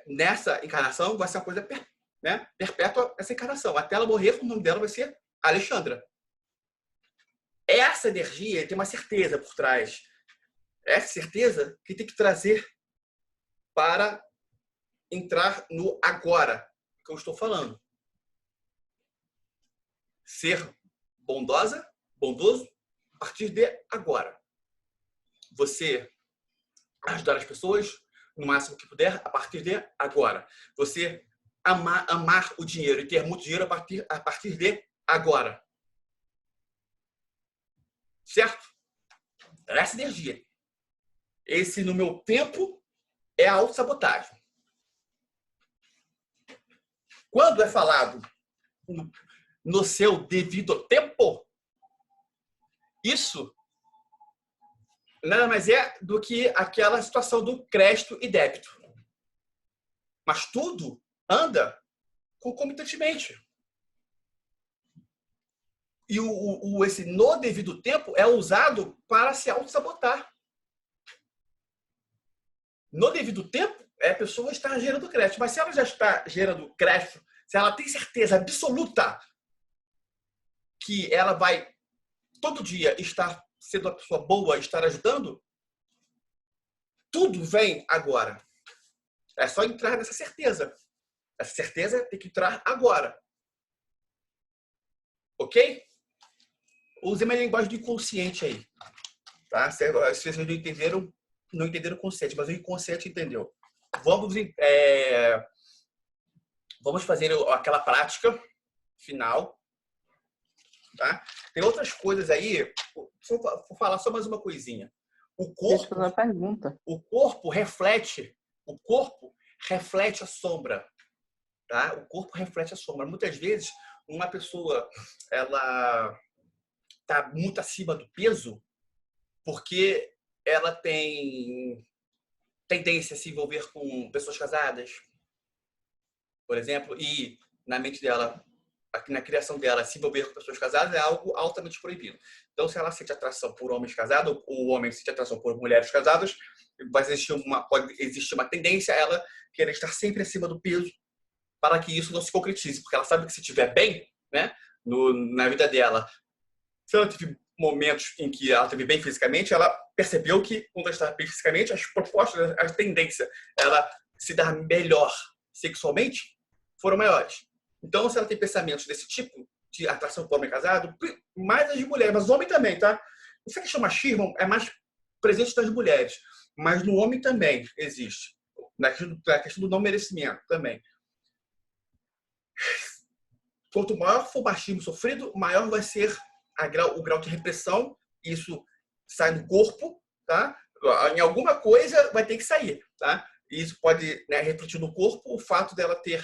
A: nessa encarnação vai ser uma coisa né, perpétua essa encarnação. Até ela morrer, o nome dela vai ser Alexandra. Essa energia tem uma certeza por trás. Essa certeza que tem que trazer para entrar no agora, que eu estou falando. Ser bondosa, bondoso, a partir de agora. Você ajudar as pessoas no máximo que puder, a partir de agora. Você amar o dinheiro e ter muito dinheiro a partir de agora. Certo? Essa energia. Esse, no meu tempo, é a autossabotagem. Quando é falado no seu devido tempo, isso nada mais é do que aquela situação do crédito e débito. Mas tudo anda concomitantemente. E esse no devido tempo é usado para se auto-sabotar. No devido tempo, a pessoa está gerando crédito. Mas se ela já está gerando crédito, se ela tem certeza absoluta que ela vai todo dia estar sendo uma pessoa boa, estar ajudando, tudo vem agora. É só entrar nessa certeza. Essa certeza tem que entrar agora. Ok? Usei minha linguagem do inconsciente aí. Tá? As pessoas não entenderam o consciente, mas o inconsciente entendeu. Vamos fazer aquela prática final. Tá? Tem outras coisas aí. Vou falar só mais uma coisinha.
F: Deixa eu fazer uma pergunta.
A: O corpo reflete a sombra. Tá? O corpo reflete a sombra. Muitas vezes, uma pessoa ela está muito acima do peso porque ela tem tendência a se envolver com pessoas casadas, por exemplo, e na mente dela, na criação dela, se envolver com pessoas casadas é algo altamente proibido. Então, se ela sente atração por homens casados, ou o homem sente atração por mulheres casadas, pode existir uma tendência a ela querer estar sempre acima do peso para que isso não se concretize, porque ela sabe que se estiver bem, né, na vida dela, se ela teve momentos em que ela esteve bem fisicamente, ela percebeu que quando ela está bem fisicamente, as propostas, a tendência, ela se dar melhor sexualmente, foram maiores. Então, se ela tem pensamentos desse tipo, de atração por homem casado, mais as de mulher, mas homem também, tá? Isso que chama machismo é mais presente nas mulheres, mas no homem também existe. Na questão do não merecimento também. Quanto maior for o machismo sofrido, maior vai ser o grau de repressão. Isso sai do corpo, tá? Em alguma coisa vai ter que sair, tá? E isso pode, né, refletir no corpo o fato dela ter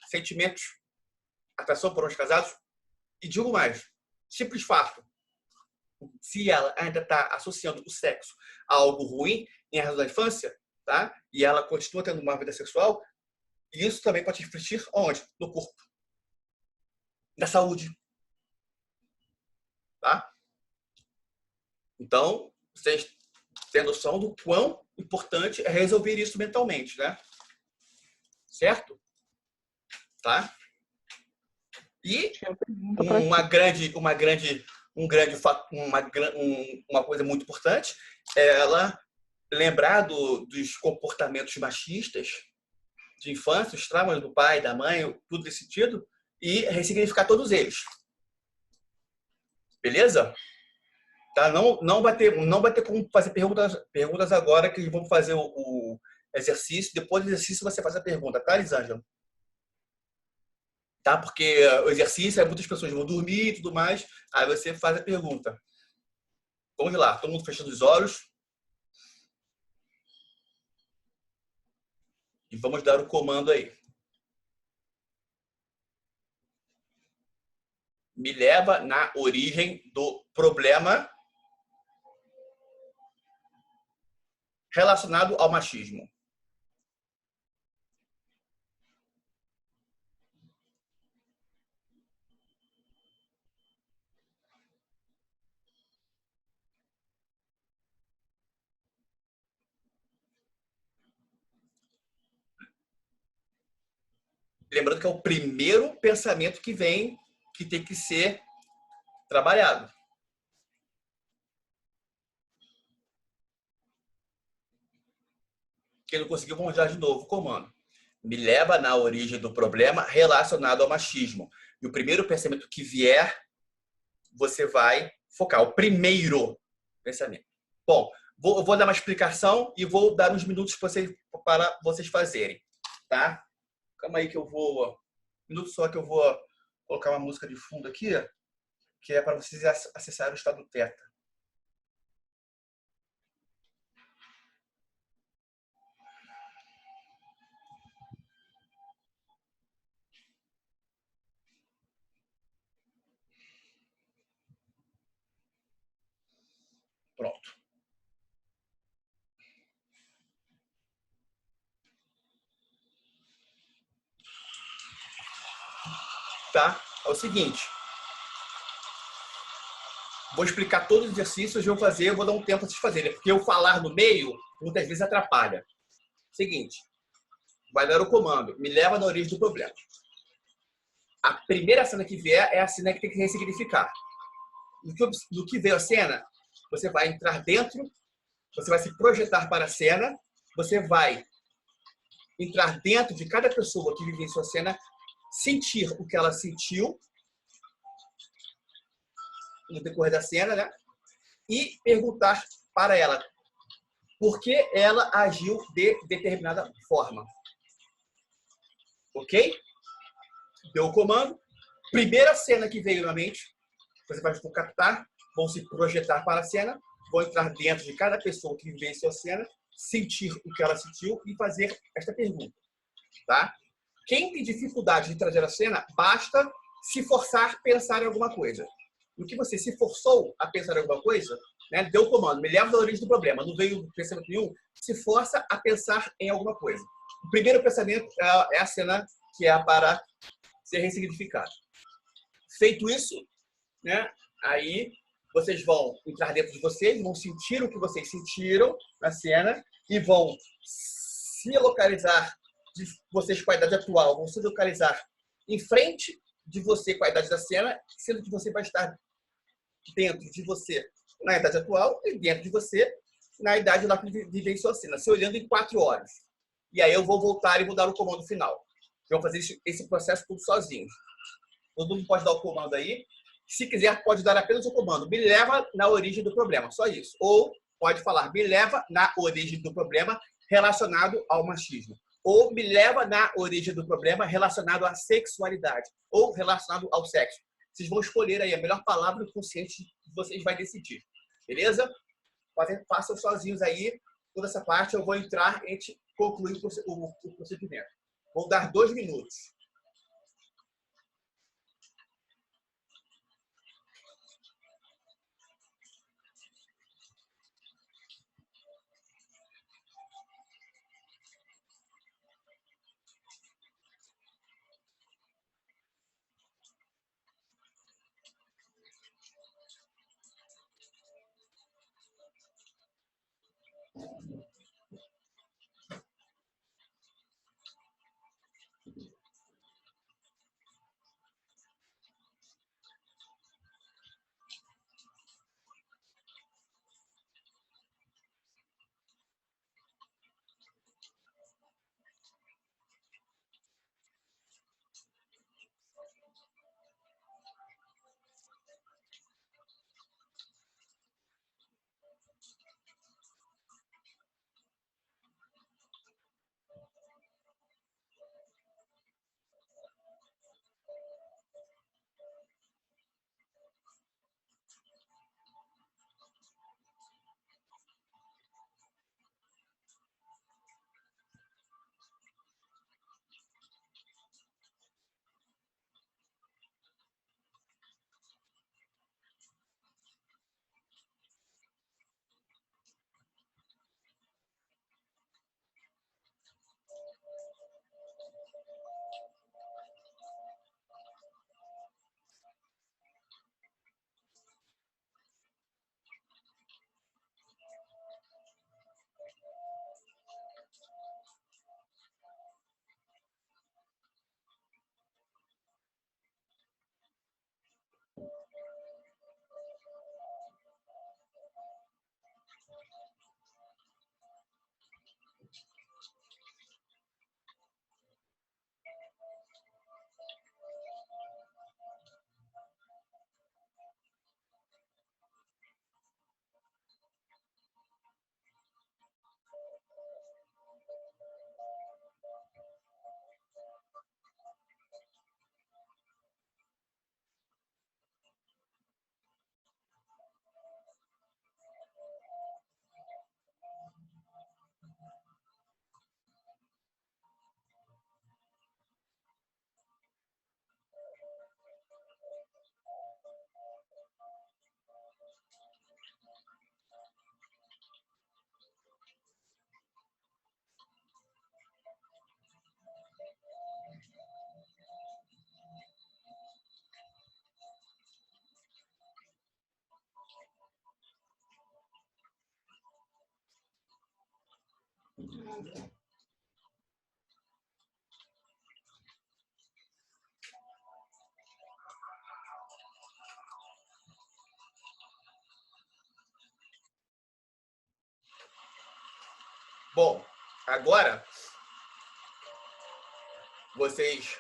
A: sentimentos, atração por homens casados. E digo mais, simples fato, se ela ainda está associando o sexo a algo ruim em razão da infância, tá? E ela continua tendo uma vida sexual, isso também pode refletir onde? No corpo. Na saúde. Tá? Então, vocês têm noção do quão importante é resolver isso mentalmente, né? Certo? Tá? E uma coisa muito importante é ela lembrar dos comportamentos machistas de infância, os traumas do pai, da mãe, tudo desse sentido, e ressignificar todos eles. Beleza? Tá? Não vai ter como fazer perguntas agora, que vamos fazer o exercício. Depois do exercício você faz a pergunta, tá, Elisângela? Tá? Porque o exercício, muitas pessoas vão dormir e tudo mais, aí você faz a pergunta. Vamos lá, todo mundo fechando os olhos. E vamos dar o comando aí. Me leva na origem do problema relacionado ao machismo. Lembrando que é o primeiro pensamento que vem, que tem que ser trabalhado. Quem não conseguiu, vamos já de novo o comando. Me leva na origem do problema relacionado ao machismo. E o primeiro pensamento que vier, você vai focar. O primeiro pensamento. Bom, vou dar uma explicação e vou dar uns minutos para vocês fazerem. Tá? Calma aí que eu vou... Um minuto só que eu vou colocar uma música de fundo aqui, que é para vocês acessarem o estado teta. Pronto. Tá? É o seguinte. Vou explicar todos os exercícios, vou dar um tempo para vocês fazerem. Porque eu falar no meio, muitas vezes atrapalha. Seguinte. Vai dar o comando. Me leva na origem do problema. A primeira cena que vier é a cena que tem que ressignificar. No que veio a cena, você vai entrar dentro, você vai se projetar para a cena, você vai entrar dentro de cada pessoa que vivenciou a cena, sentir o que ela sentiu no decorrer da cena, né? E perguntar para ela por que ela agiu de determinada forma. Ok? Deu o comando. Primeira cena que veio na mente, você vai captar, vão se projetar para a cena, vão entrar dentro de cada pessoa que vivenciou a cena, sentir o que ela sentiu e fazer esta pergunta. Tá? Quem tem dificuldade de trazer a cena, basta se forçar a pensar em alguma coisa. No que você se forçou a pensar em alguma coisa, né, deu o comando, me leva da origem do problema, não veio pensamento nenhum, se força a pensar em alguma coisa. O primeiro pensamento é a cena que é para ser ressignificada. Feito isso, né, aí vocês vão entrar dentro de vocês, vão sentir o que vocês sentiram na cena e vão se localizar de vocês com a idade atual, vão se localizar em frente de você com a idade da cena, sendo que você vai estar dentro de você na idade atual e dentro de você na idade lá que vivenciou a cena, se olhando em 4 horas. E aí eu vou voltar e vou dar o comando final. Eu vou fazer esse processo tudo sozinho. Todo mundo pode dar o comando aí. Se quiser, pode dar apenas o comando. Me leva na origem do problema, só isso. Ou pode falar, me leva na origem do problema relacionado ao machismo. Ou me leva na origem do problema relacionado à sexualidade. Ou relacionado ao sexo. Vocês vão escolher aí a melhor palavra consciente que vocês vão decidir. Beleza? Façam sozinhos aí toda essa parte. Eu vou entrar e concluir o procedimento. Vou dar 2 minutos. Bom, agora vocês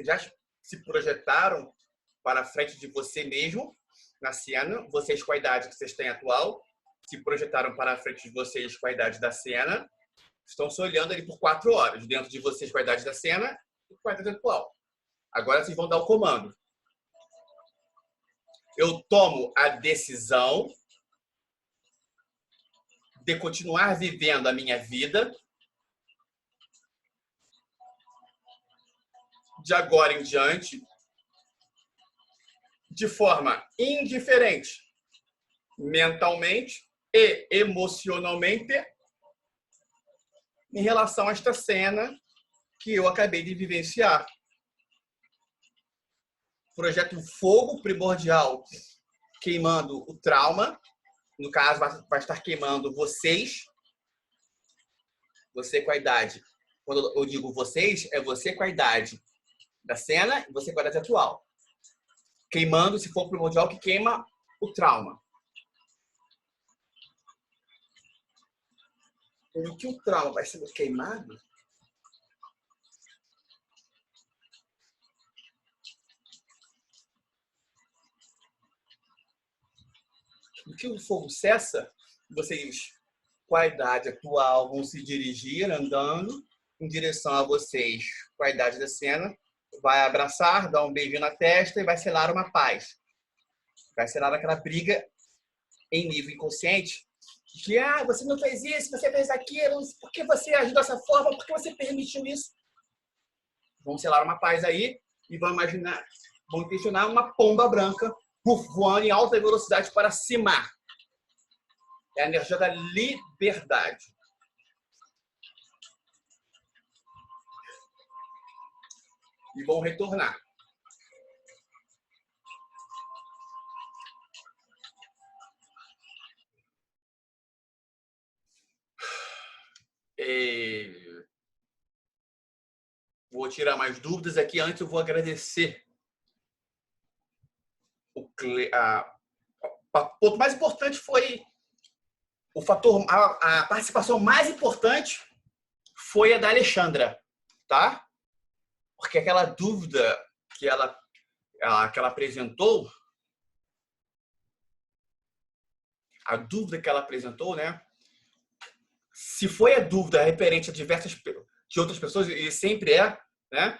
A: já se projetaram para a frente de você mesmo na cena, vocês com a idade que vocês têm atual, se projetaram para a frente de vocês com a idade da cena, estão se olhando ali por 4 horas, dentro de vocês com a idade da cena e com a idade atual. Agora vocês vão dar o comando. Eu tomo a decisão de continuar vivendo a minha vida de agora em diante de forma indiferente, mentalmente e emocionalmente, em relação a esta cena que eu acabei de vivenciar. Projeto fogo primordial queimando o trauma. No caso, vai estar queimando vocês. Você com a idade. Quando eu digo vocês, é você com a idade da cena e você com a idade atual. Queimando, se for primordial, que queima o trauma. Como que o trauma vai sendo queimado? No que o fogo cessa, vocês, com a idade atual, vão se dirigir andando em direção a vocês com a idade da cena, vai abraçar, dar um beijo na testa e vai selar uma paz. Vai selar aquela briga em nível inconsciente que, você não fez isso, você fez aquilo, por que você agiu dessa forma, por que você permitiu isso? Vão selar uma paz aí e vão intencionar uma pomba branca voando em alta velocidade para cima. É a energia da liberdade. E vão retornar. Vou tirar mais dúvidas aqui. Antes eu vou agradecer o ponto mais importante foi o fator, a participação mais importante foi a da Alexandra, tá? Porque aquela dúvida que ela apresentou, né? Se foi a dúvida referente a de outras pessoas, e sempre é, né?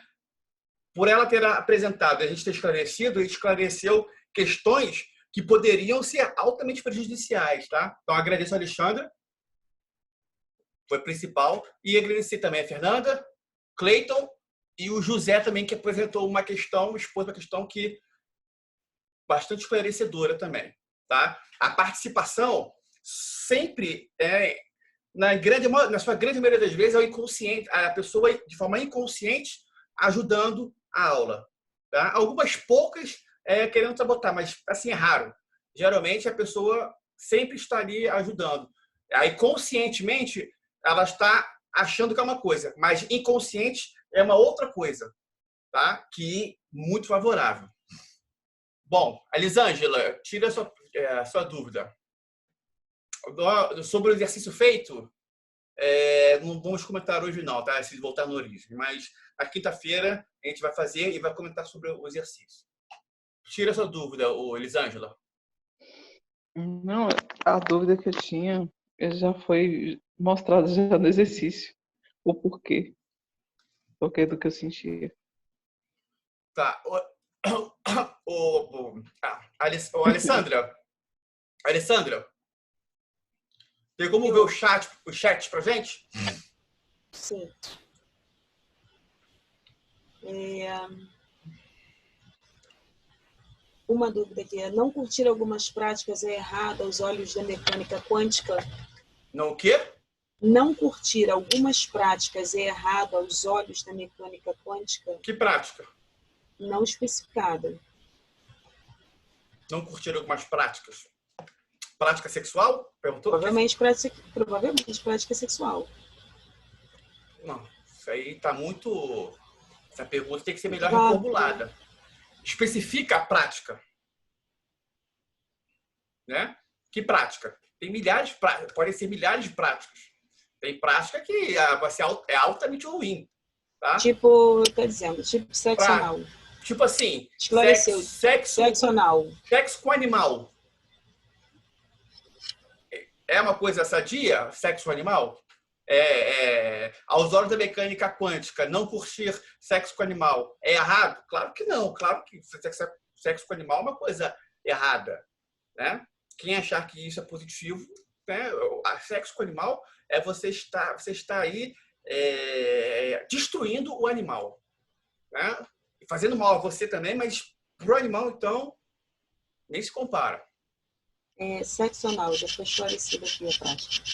A: Por ela ter apresentado, a gente ter esclarecido, a gente esclareceu questões que poderiam ser altamente prejudiciais, tá? Então, agradeço a Alexandra, foi principal, e agradecer também a Fernanda, Cleiton e o José também, que apresentou uma questão, expôs uma questão que bastante esclarecedora também, tá? A participação sempre na sua grande maioria das vezes, é o inconsciente, a pessoa de forma inconsciente ajudando a aula, tá? Algumas poucas querendo sabotar, mas assim é raro. Geralmente a pessoa sempre está ali ajudando. Aí conscientemente ela está achando que é uma coisa, mas inconsciente é uma outra coisa, tá? Que muito favorável. Bom, Elisângela, tira a sua dúvida. Sobre o exercício feito, não vamos comentar hoje não, tá? Se voltar no origem, mas na quinta-feira a gente vai fazer e vai comentar sobre o exercício. Tira a sua dúvida, Elisângela.
F: Não, a dúvida que eu tinha já foi mostrada já no exercício. O porquê. O porquê do que eu sentia.
A: Tá. Alessandra. Alessandra, tem como ver o chat pra gente?
G: Sim. Uma dúvida aqui. Não curtir algumas práticas é errado aos olhos da mecânica quântica?
A: Não o quê?
G: Não curtir algumas práticas é errado aos olhos da mecânica quântica?
A: Que prática?
G: Não especificada.
A: Não curtir algumas práticas. Prática sexual? Perguntou?
G: Provavelmente prática sexual.
A: Não, isso aí tá muito... Essa pergunta tem que ser melhor
G: Vago.
A: reformulada. Especifica a prática. Né? Que prática? Tem milhares de práticas, podem ser milhares de práticas. Tem prática que vai ser altamente ruim. Tá?
G: Tipo, tá dizendo, tipo sexo anal.
A: Tipo assim,
G: Esclareceu.
A: sexo
G: Anal.
A: Sexo com animal. É uma coisa sadia, sexo com animal? Aos olhos da mecânica quântica, não curtir sexo com animal é errado? Claro que não. Claro que sexo com animal é uma coisa errada. Né? Quem achar que isso é positivo, né? Sexo com animal é você está aí destruindo o animal. Né? Fazendo mal a você também, mas pro animal, então, nem se compara.
G: Sexo anal, já foi esclarecido aqui a prática.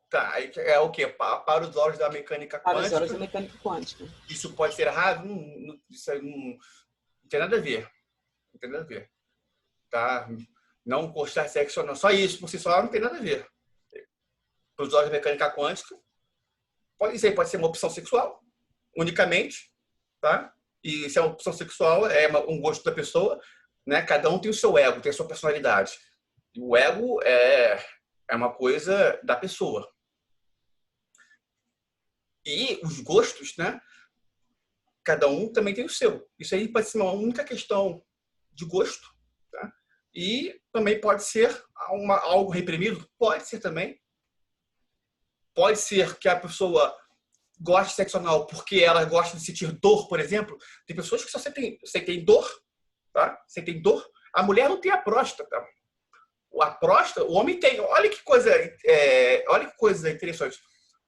A: Tá, é o quê? Para os olhos da mecânica
G: Para
A: quântica.
G: os olhos da mecânica quântica.
A: Isso pode ser errado? Isso aí não tem nada a ver. Não tem nada a ver. Tá? Não gostar de sexo anal. Só isso, por si só, não tem nada a ver. Para os olhos da mecânica quântica, pode ser uma opção sexual, unicamente. Tá? E se é uma opção sexual, é um gosto da pessoa, né? Cada um tem o seu ego, tem a sua personalidade. E o ego é uma coisa da pessoa. E os gostos, né? Cada um também tem o seu. Isso aí pode ser uma única questão de gosto. Tá? E também pode ser algo reprimido. Pode ser também. Pode ser que a pessoa goste de sexo anal porque ela gosta de sentir dor, por exemplo. Tem pessoas que só sentem dor. Tá? Sentem dor. A mulher não tem a próstata. A próstata, o homem tem. Olha que coisa interessante.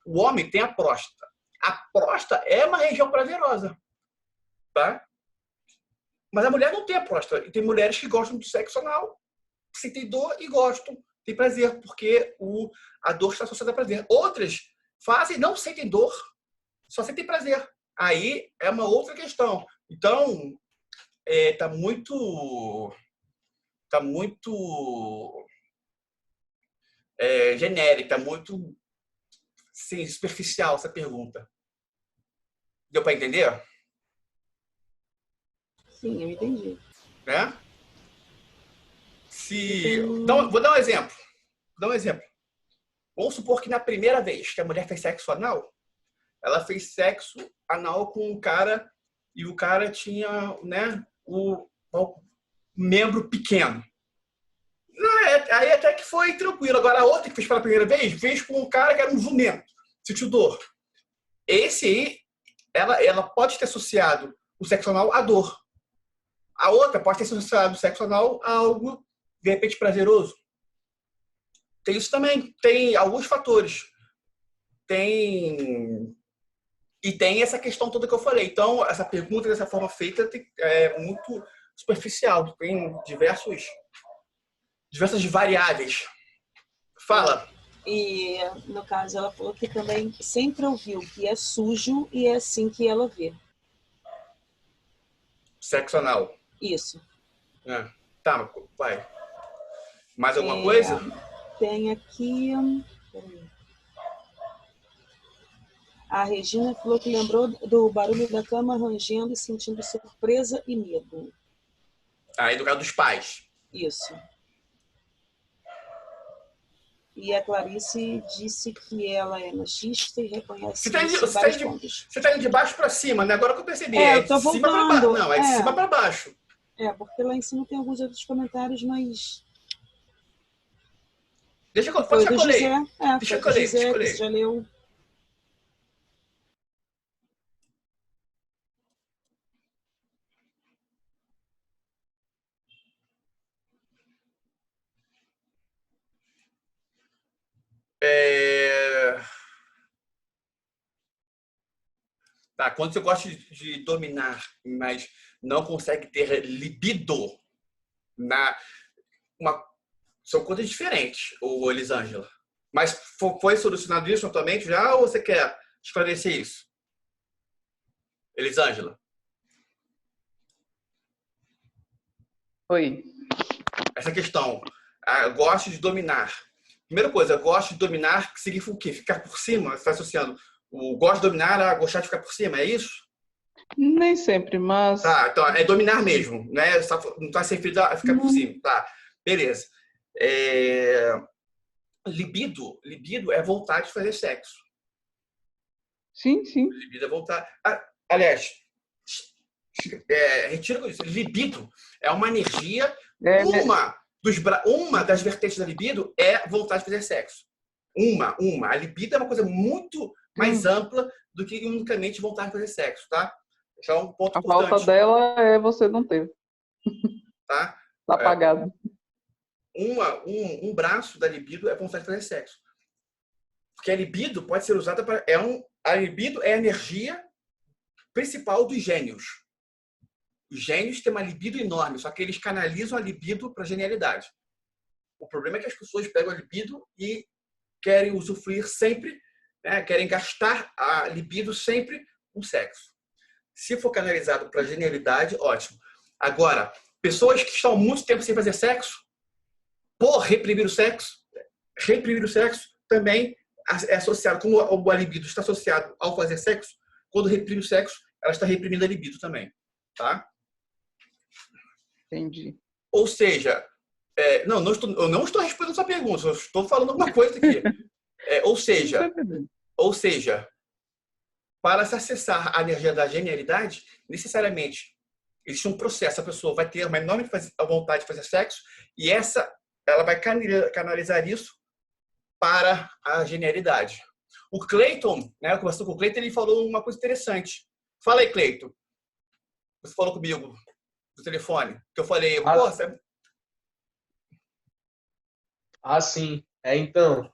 A: O homem tem a próstata. A próstata é uma região prazerosa. Tá? Mas a mulher não tem a próstata. E tem mulheres que gostam de sexo anal, sentem dor e gostam, tem prazer, porque a dor está associada a prazer. Outras fazem, não sentem dor, só sentem prazer. Aí é uma outra questão. Então, tá muito genérica, muito sim, superficial essa pergunta. Deu para entender?
G: Sim, eu entendi.
A: Né? Vou dar um exemplo. Vamos supor que na primeira vez que a mulher fez sexo anal, ela fez sexo anal com um cara e o cara tinha, né, o membro pequeno. Aí até que foi tranquilo. Agora a outra que fez pela primeira vez, fez com um cara que era um jumento, sentiu dor. Esse aí, ela pode ter associado o sexo anal à dor. A outra pode ter associado o sexo anal a algo, de repente, prazeroso. Tem isso também. Tem alguns fatores. E tem essa questão toda que eu falei. Então, essa pergunta dessa forma feita é muito superficial. Tem diversas variáveis. Fala.
G: E, no caso, ela falou que também sempre ouviu que é sujo e é assim que ela vê.
A: Sexo anal.
G: Isso.
A: Tá, vai. Mais alguma coisa?
G: Tem aqui... Peraí. A Regina falou que lembrou do barulho da cama rangendo e sentindo surpresa e medo.
A: Aí do caso dos pais.
G: Isso. E a Clarice disse que ela é machista e reconhece vários pontos.
A: Você tá indo de baixo para cima, né? Agora que eu percebi.
G: Eu tô voltando.
A: Não, é de cima para baixo.
G: Porque lá em cima tem alguns outros comentários, mas...
A: Deixa eu ler.
G: Deixa eu ler. Você já leu.
A: Tá, quando você gosta de dominar, mas não consegue ter libido, são coisas diferentes, Elisângela. Mas foi solucionado isso atualmente já ou você quer esclarecer isso? Elisângela?
F: Oi.
A: Essa questão, eu gosto de dominar. Primeira coisa, gosto de dominar, que significa o quê? Ficar por cima? Você está associando o gosto de dominar a gostar de ficar por cima, é isso?
F: Nem sempre, mas
A: Tá, então é dominar mesmo, né? Não está se referindo a ficar por cima. Tá, beleza. Libido é vontade de fazer sexo.
F: sim, sim.
A: Libido é vontade. Aliás, retiro isso. Libido é uma energia.
F: É,
A: Uma das vertentes da libido é vontade de fazer sexo. Uma. A libido é uma coisa muito mais ampla do que unicamente vontade de fazer sexo, tá? Já é um ponto
F: a
A: importante.
F: falta dela é você não ter.
A: Tá?
F: Tá apagado.
A: Um braço da libido é vontade de fazer sexo. Porque a libido pode ser usada para... A libido é a energia principal dos gênios. Os gênios têm uma libido enorme, só que eles canalizam a libido para a genialidade. O problema é que as pessoas pegam a libido e querem usufruir sempre, né, querem gastar a libido sempre com sexo. Se for canalizado para a genialidade, ótimo. Agora, pessoas que estão muito tempo sem fazer sexo, por reprimir o sexo também é associado, como a libido está associado ao fazer sexo, quando reprime o sexo, ela está reprimindo a libido também. Tá?
F: Entendi.
A: Ou seja, eu não estou respondendo a sua pergunta, eu estou falando alguma coisa aqui. Ou seja, para se acessar a energia da genialidade, necessariamente existe um processo. A pessoa vai ter uma enorme vontade de fazer sexo e ela vai canalizar isso para a genialidade. O Clayton, né, conversando com o Clayton, ele falou uma coisa interessante. Fala aí, Clayton. Você falou comigo no telefone, que eu falei,
C: sim. Então,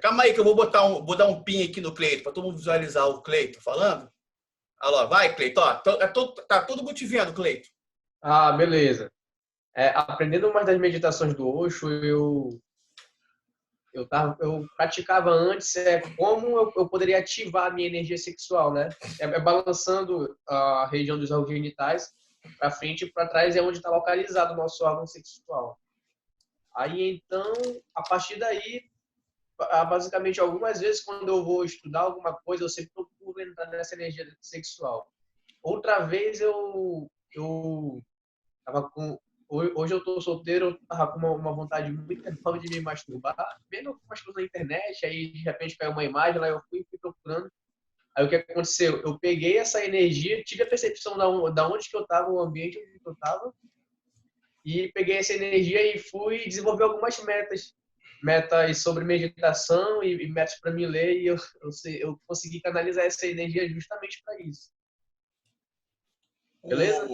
A: Calma aí que eu vou dar um pin aqui no Cleiton, para todo mundo visualizar o Cleiton falando. Alô, vai, Cleiton. Tá todo mundo te vendo, Cleiton.
C: Beleza. Aprendendo mais das meditações do Osho, eu praticava antes como eu poderia ativar a minha energia sexual, né? Balançando a região dos órgãos genitais para frente e para trás é onde está localizado o nosso órgão sexual. Aí, então, a partir daí, basicamente, algumas vezes, quando eu vou estudar alguma coisa, eu sempre procuro entrar nessa energia sexual. Outra vez, eu tava com... Hoje eu estou solteiro, eu tava com uma vontade muito enorme de me masturbar, vendo algumas coisas na internet, aí de repente caiu uma imagem, lá eu fui procurando. Aí o que aconteceu? Eu peguei essa energia, tive a percepção da onde que eu estava, o ambiente onde eu estava, e peguei essa energia e fui desenvolver algumas metas sobre meditação e metas para me ler, e eu consegui canalizar essa energia justamente para isso. Beleza?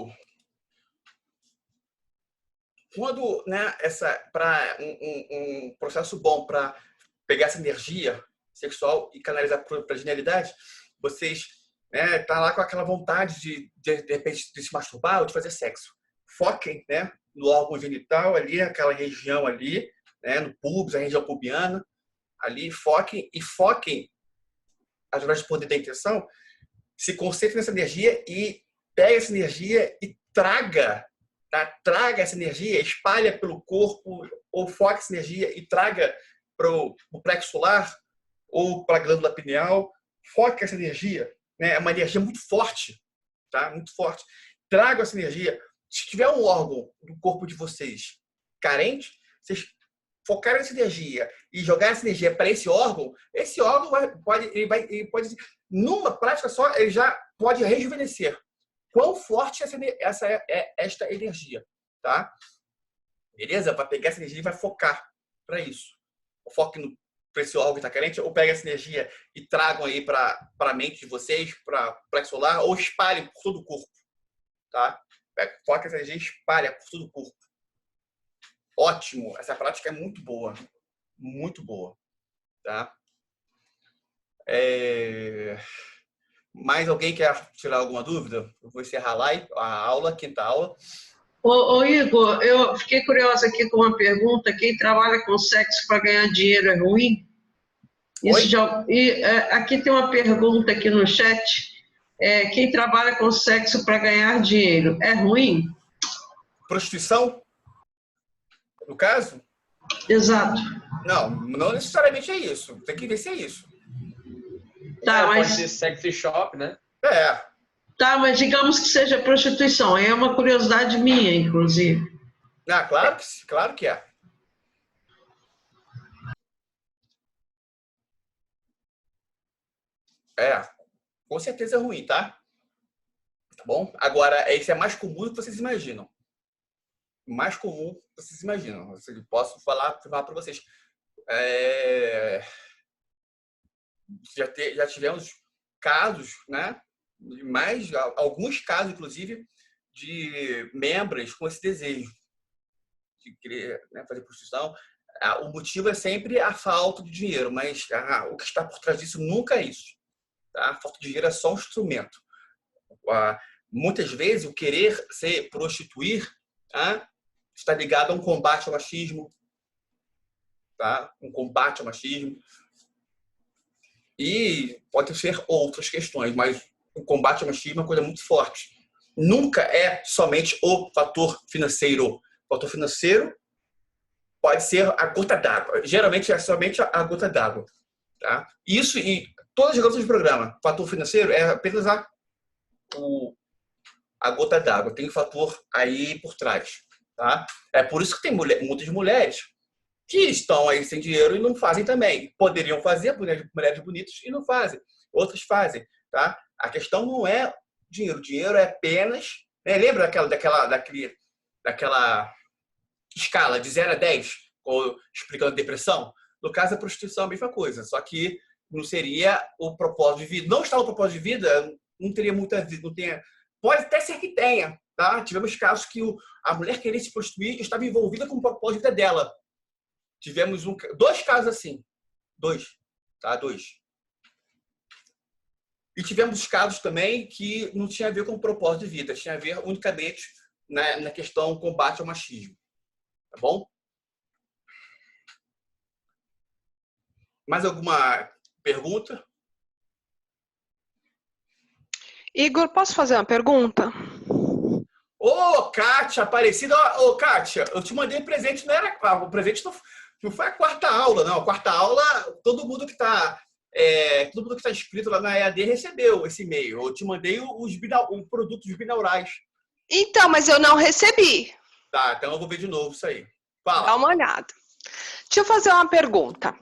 A: Quando, né, para um processo bom para pegar essa energia sexual e canalizar para a genialidade, vocês tá lá com aquela vontade de repente de se masturbar ou de fazer sexo. Foquem, né, no órgão genital ali, aquela região ali, né, no pubis, a região pubiana, ali foquem, através do poder da intenção, se concentre nessa energia e pegue essa energia e traga essa energia, espalha pelo corpo, ou foque essa energia e traga para o plexo solar ou para a glândula pineal. Foque essa energia, né? É uma energia muito forte, tá? Muito forte. Traga essa energia. Se tiver um órgão do corpo de vocês carente, vocês focarem essa energia e jogar essa energia para esse órgão pode, numa prática só, ele já pode rejuvenescer. Quão forte esta energia, tá? Beleza? Vai pegar essa energia e vai focar para isso. Foque para esse órgão que está carente, ou pega essa energia e tragam aí para a mente de vocês, para o plexo solar, ou espalhem por todo o corpo, tá? Foca essa energia e espalha por todo o corpo. Ótimo! Essa prática é muito boa. Muito boa, tá? Mais alguém quer tirar alguma dúvida? Eu vou encerrar lá a aula, quinta aula.
B: Ô Igor, eu fiquei curiosa aqui com uma pergunta. Quem trabalha com sexo para ganhar dinheiro é ruim? Aqui tem uma pergunta aqui no chat. Quem trabalha com sexo para ganhar dinheiro é ruim?
A: Prostituição? No caso?
B: Exato.
A: Não necessariamente é isso. Tem que ver se é isso.
B: Tá,
C: Pode
B: mas,
C: ser sexy shop, né?
B: tá, mas digamos que seja prostituição. É uma curiosidade minha, inclusive.
A: Claro que é. Com certeza é ruim, tá? Tá bom? Agora, isso é mais comum do que vocês imaginam. Mais comum do que vocês imaginam. Eu posso falar para vocês. Já tivemos casos, né? Alguns casos, inclusive, de membros com esse desejo de querer, né, fazer prostituição. O motivo é sempre a falta de dinheiro, mas o que está por trás disso nunca é isso. Tá? A falta de dinheiro é só um instrumento. Muitas vezes, o querer se prostituir está ligado a um combate ao machismo. Tá? Um combate ao machismo. E pode ser outras questões, mas o combate ao machismo é uma coisa muito forte. Nunca é somente o fator financeiro. O fator financeiro pode ser a gota d'água. Geralmente é somente a gota d'água. Tá? Isso e todas as garotas de programa. O fator financeiro é apenas a gota d'água. Tem um fator aí por trás. Tá? É por isso que tem muitas mulheres que estão aí sem dinheiro e não fazem também. Poderiam fazer, mulheres bonitas, e não fazem. Outras fazem. Tá? A questão não é dinheiro. Dinheiro é apenas... Né? Lembra daquela escala de 0 a 10, explicando a depressão? No caso, a prostituição é a mesma coisa, só que não seria o propósito de vida. Não está no propósito de vida, não teria muita vida. Pode até ser que tenha. Tá? Tivemos casos que a mulher queria se prostituir e estava envolvida com o propósito de vida dela. Tivemos 2 casos assim. 2. Tá? 2. E tivemos casos também que não tinha a ver com o propósito de vida, tinha a ver unicamente na questão combate ao machismo. Tá bom? Mais alguma pergunta?
H: Igor, posso fazer uma pergunta?
A: Ô, Kátia, Aparecida. Ô, Kátia, eu te mandei presente, não era... O presente não foi a 4ª aula, não. A 4ª aula, todo mundo que está inscrito lá na EAD recebeu esse e-mail. Eu te mandei o produto dos binaurais.
H: Então, mas eu não recebi.
A: Tá, então eu vou ver de novo isso aí. Fala.
H: Dá uma olhada. Deixa eu fazer uma pergunta.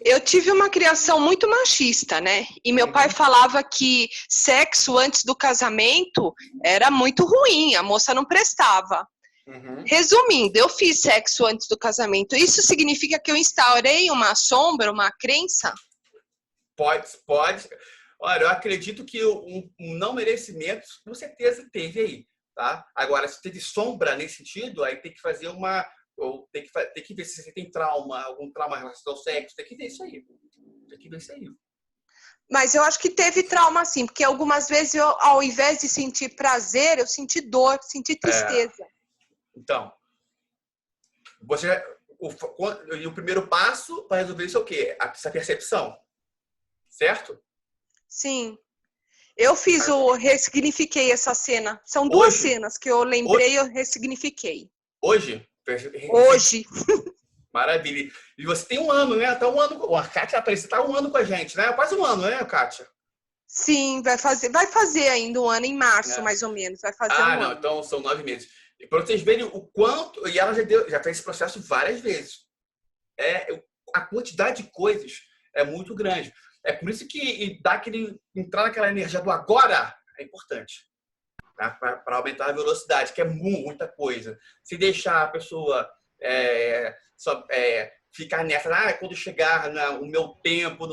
H: Eu tive uma criação muito machista, né? E meu pai falava que sexo antes do casamento era muito ruim, a moça não prestava. Resumindo, eu fiz sexo antes do casamento. Isso significa que eu instaurei uma sombra, uma crença?
A: Pode. Olha, eu acredito que um não merecimento, com certeza teve aí, tá? Agora, se teve sombra nesse sentido, aí tem que fazer ou tem que ver se você tem algum trauma relacionado ao sexo, tem que ver isso aí.
H: Mas eu acho que teve trauma sim, porque algumas vezes eu, ao invés de sentir prazer, eu senti dor, senti tristeza.
A: Então, o primeiro passo para resolver isso é o quê? Essa percepção, certo?
H: Sim. Eu ressignifiquei essa cena. São 2 cenas que eu lembrei e eu ressignifiquei.
A: Hoje? Maravilha. E você tem 1 ano, né? Tá 1 ano. A Kátia está 1 ano com a gente, né? Quase 1 ano, né, Kátia?
H: Sim, vai fazer ainda 1 ano em março, mais ou menos. Vai fazer 1 ano.
A: Então são 9 meses. E para vocês verem o quanto... E ela já fez esse processo várias vezes. A quantidade de coisas é muito grande. É por isso que entrar naquela energia do agora é importante. Tá? Para aumentar a velocidade, que é muita coisa. Se deixar a pessoa ficar nessa, quando chegar no meu tempo,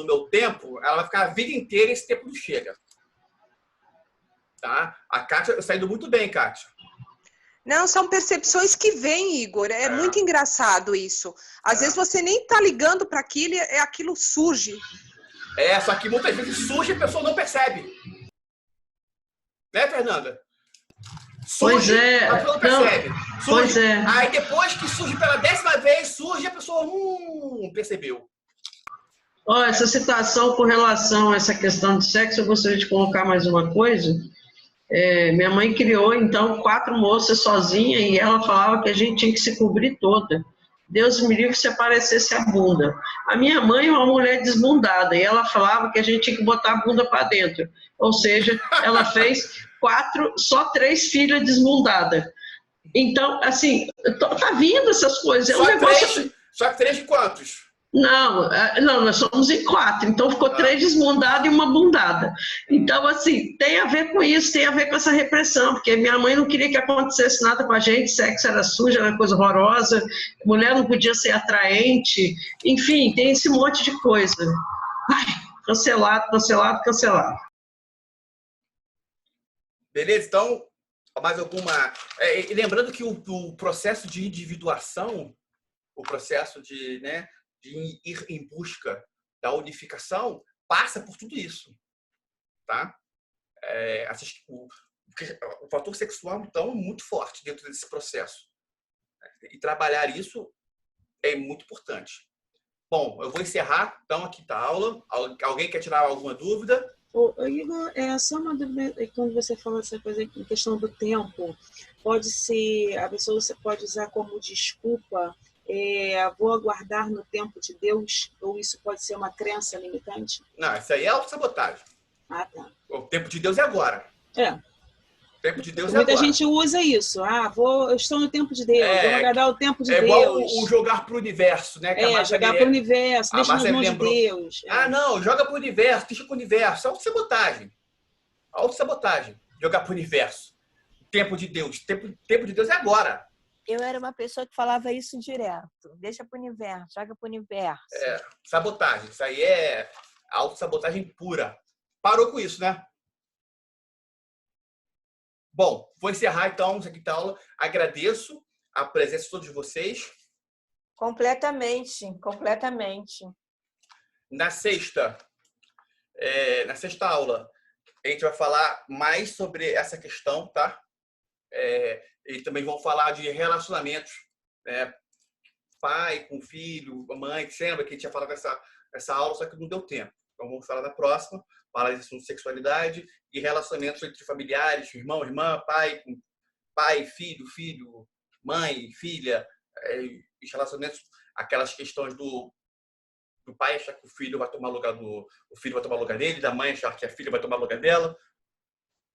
A: ela vai ficar a vida inteira e esse tempo não chega. Tá? A Kátia está indo muito bem, Kátia.
H: Não, são percepções que vêm, Igor. É muito engraçado isso. Às vezes você nem tá ligando para aquilo e aquilo surge.
A: Só que muitas vezes surge e a pessoa não percebe. Né, Fernanda? Surge, a pessoa não percebe.
B: Pois é.
A: Aí depois que surge pela 10ª vez, a pessoa percebeu.
B: Essa situação com relação a essa questão de sexo, eu gostaria de colocar mais uma coisa. Minha mãe criou, então, 4 moças sozinha e ela falava que a gente tinha que se cobrir toda. Deus me livre se aparecesse a bunda. A minha mãe é uma mulher desbundada e ela falava que a gente tinha que botar a bunda para dentro. Ou seja, ela fez só 3 filhas desbundadas. Então, assim, tá vindo essas coisas. É um negócio...
A: Só que 3 de quantos?
B: Não, nós somos em 4, então ficou 3 desmundadas e uma bundada. Então, assim, tem a ver com isso, tem a ver com essa repressão, porque minha mãe não queria que acontecesse nada com a gente, sexo era sujo, era coisa horrorosa, mulher não podia ser atraente, enfim, tem esse monte de coisa. Ai, cancelado, cancelado, cancelado.
A: Beleza, então, mais alguma... E lembrando que o processo de individuação, o processo de, né, de ir em busca da unificação, passa por tudo isso, tá? O fator sexual, então, é muito forte dentro desse processo. E trabalhar isso é muito importante. Bom, eu vou encerrar, então, aqui a aula. Alguém quer tirar alguma dúvida?
G: Igor, só uma dúvida, quando você falou essa coisa em questão do tempo, a pessoa pode usar como desculpa, vou aguardar no tempo de Deus, ou isso pode ser uma crença limitante?
A: Não, isso aí é autossabotagem.
G: Ah, tá.
A: O tempo de Deus é agora. O tempo de Deus é
G: Muita
A: agora.
G: gente usa isso. Eu estou no tempo de Deus, vou aguardar o tempo de Deus.
A: É igual o jogar para o universo, né?
G: Jogar para o universo, deixa nas mãos de Deus.
A: Não, joga para o universo, deixa com o universo. Autossabotagem. Autossabotagem. Jogar para o universo. Tempo de Deus. Tempo de Deus é agora.
E: Eu era uma pessoa que falava isso direto. Deixa para o universo, joga para o universo.
A: Sabotagem. Isso aí é autossabotagem pura. Parou com isso, né? Bom, vou encerrar então essa quinta aula. Agradeço a presença de todos vocês.
E: Completamente.
A: Na sexta aula, a gente vai falar mais sobre essa questão, tá? E também vamos falar de relacionamentos, né? Pai com filho, mãe, que lembra que a gente ia falar dessa aula, só que não deu tempo. Então vamos falar na próxima, falar de assunto de sexualidade e relacionamentos entre familiares, irmão, irmã, pai, filho, mãe, filha, os relacionamentos, aquelas questões do pai achar que o filho vai tomar lugar dele, da mãe achar que a filha vai tomar lugar dela.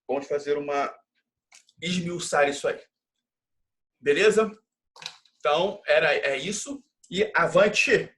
A: Vamos fazer esmiuçar isso aí. Beleza? Então, é isso. E avante!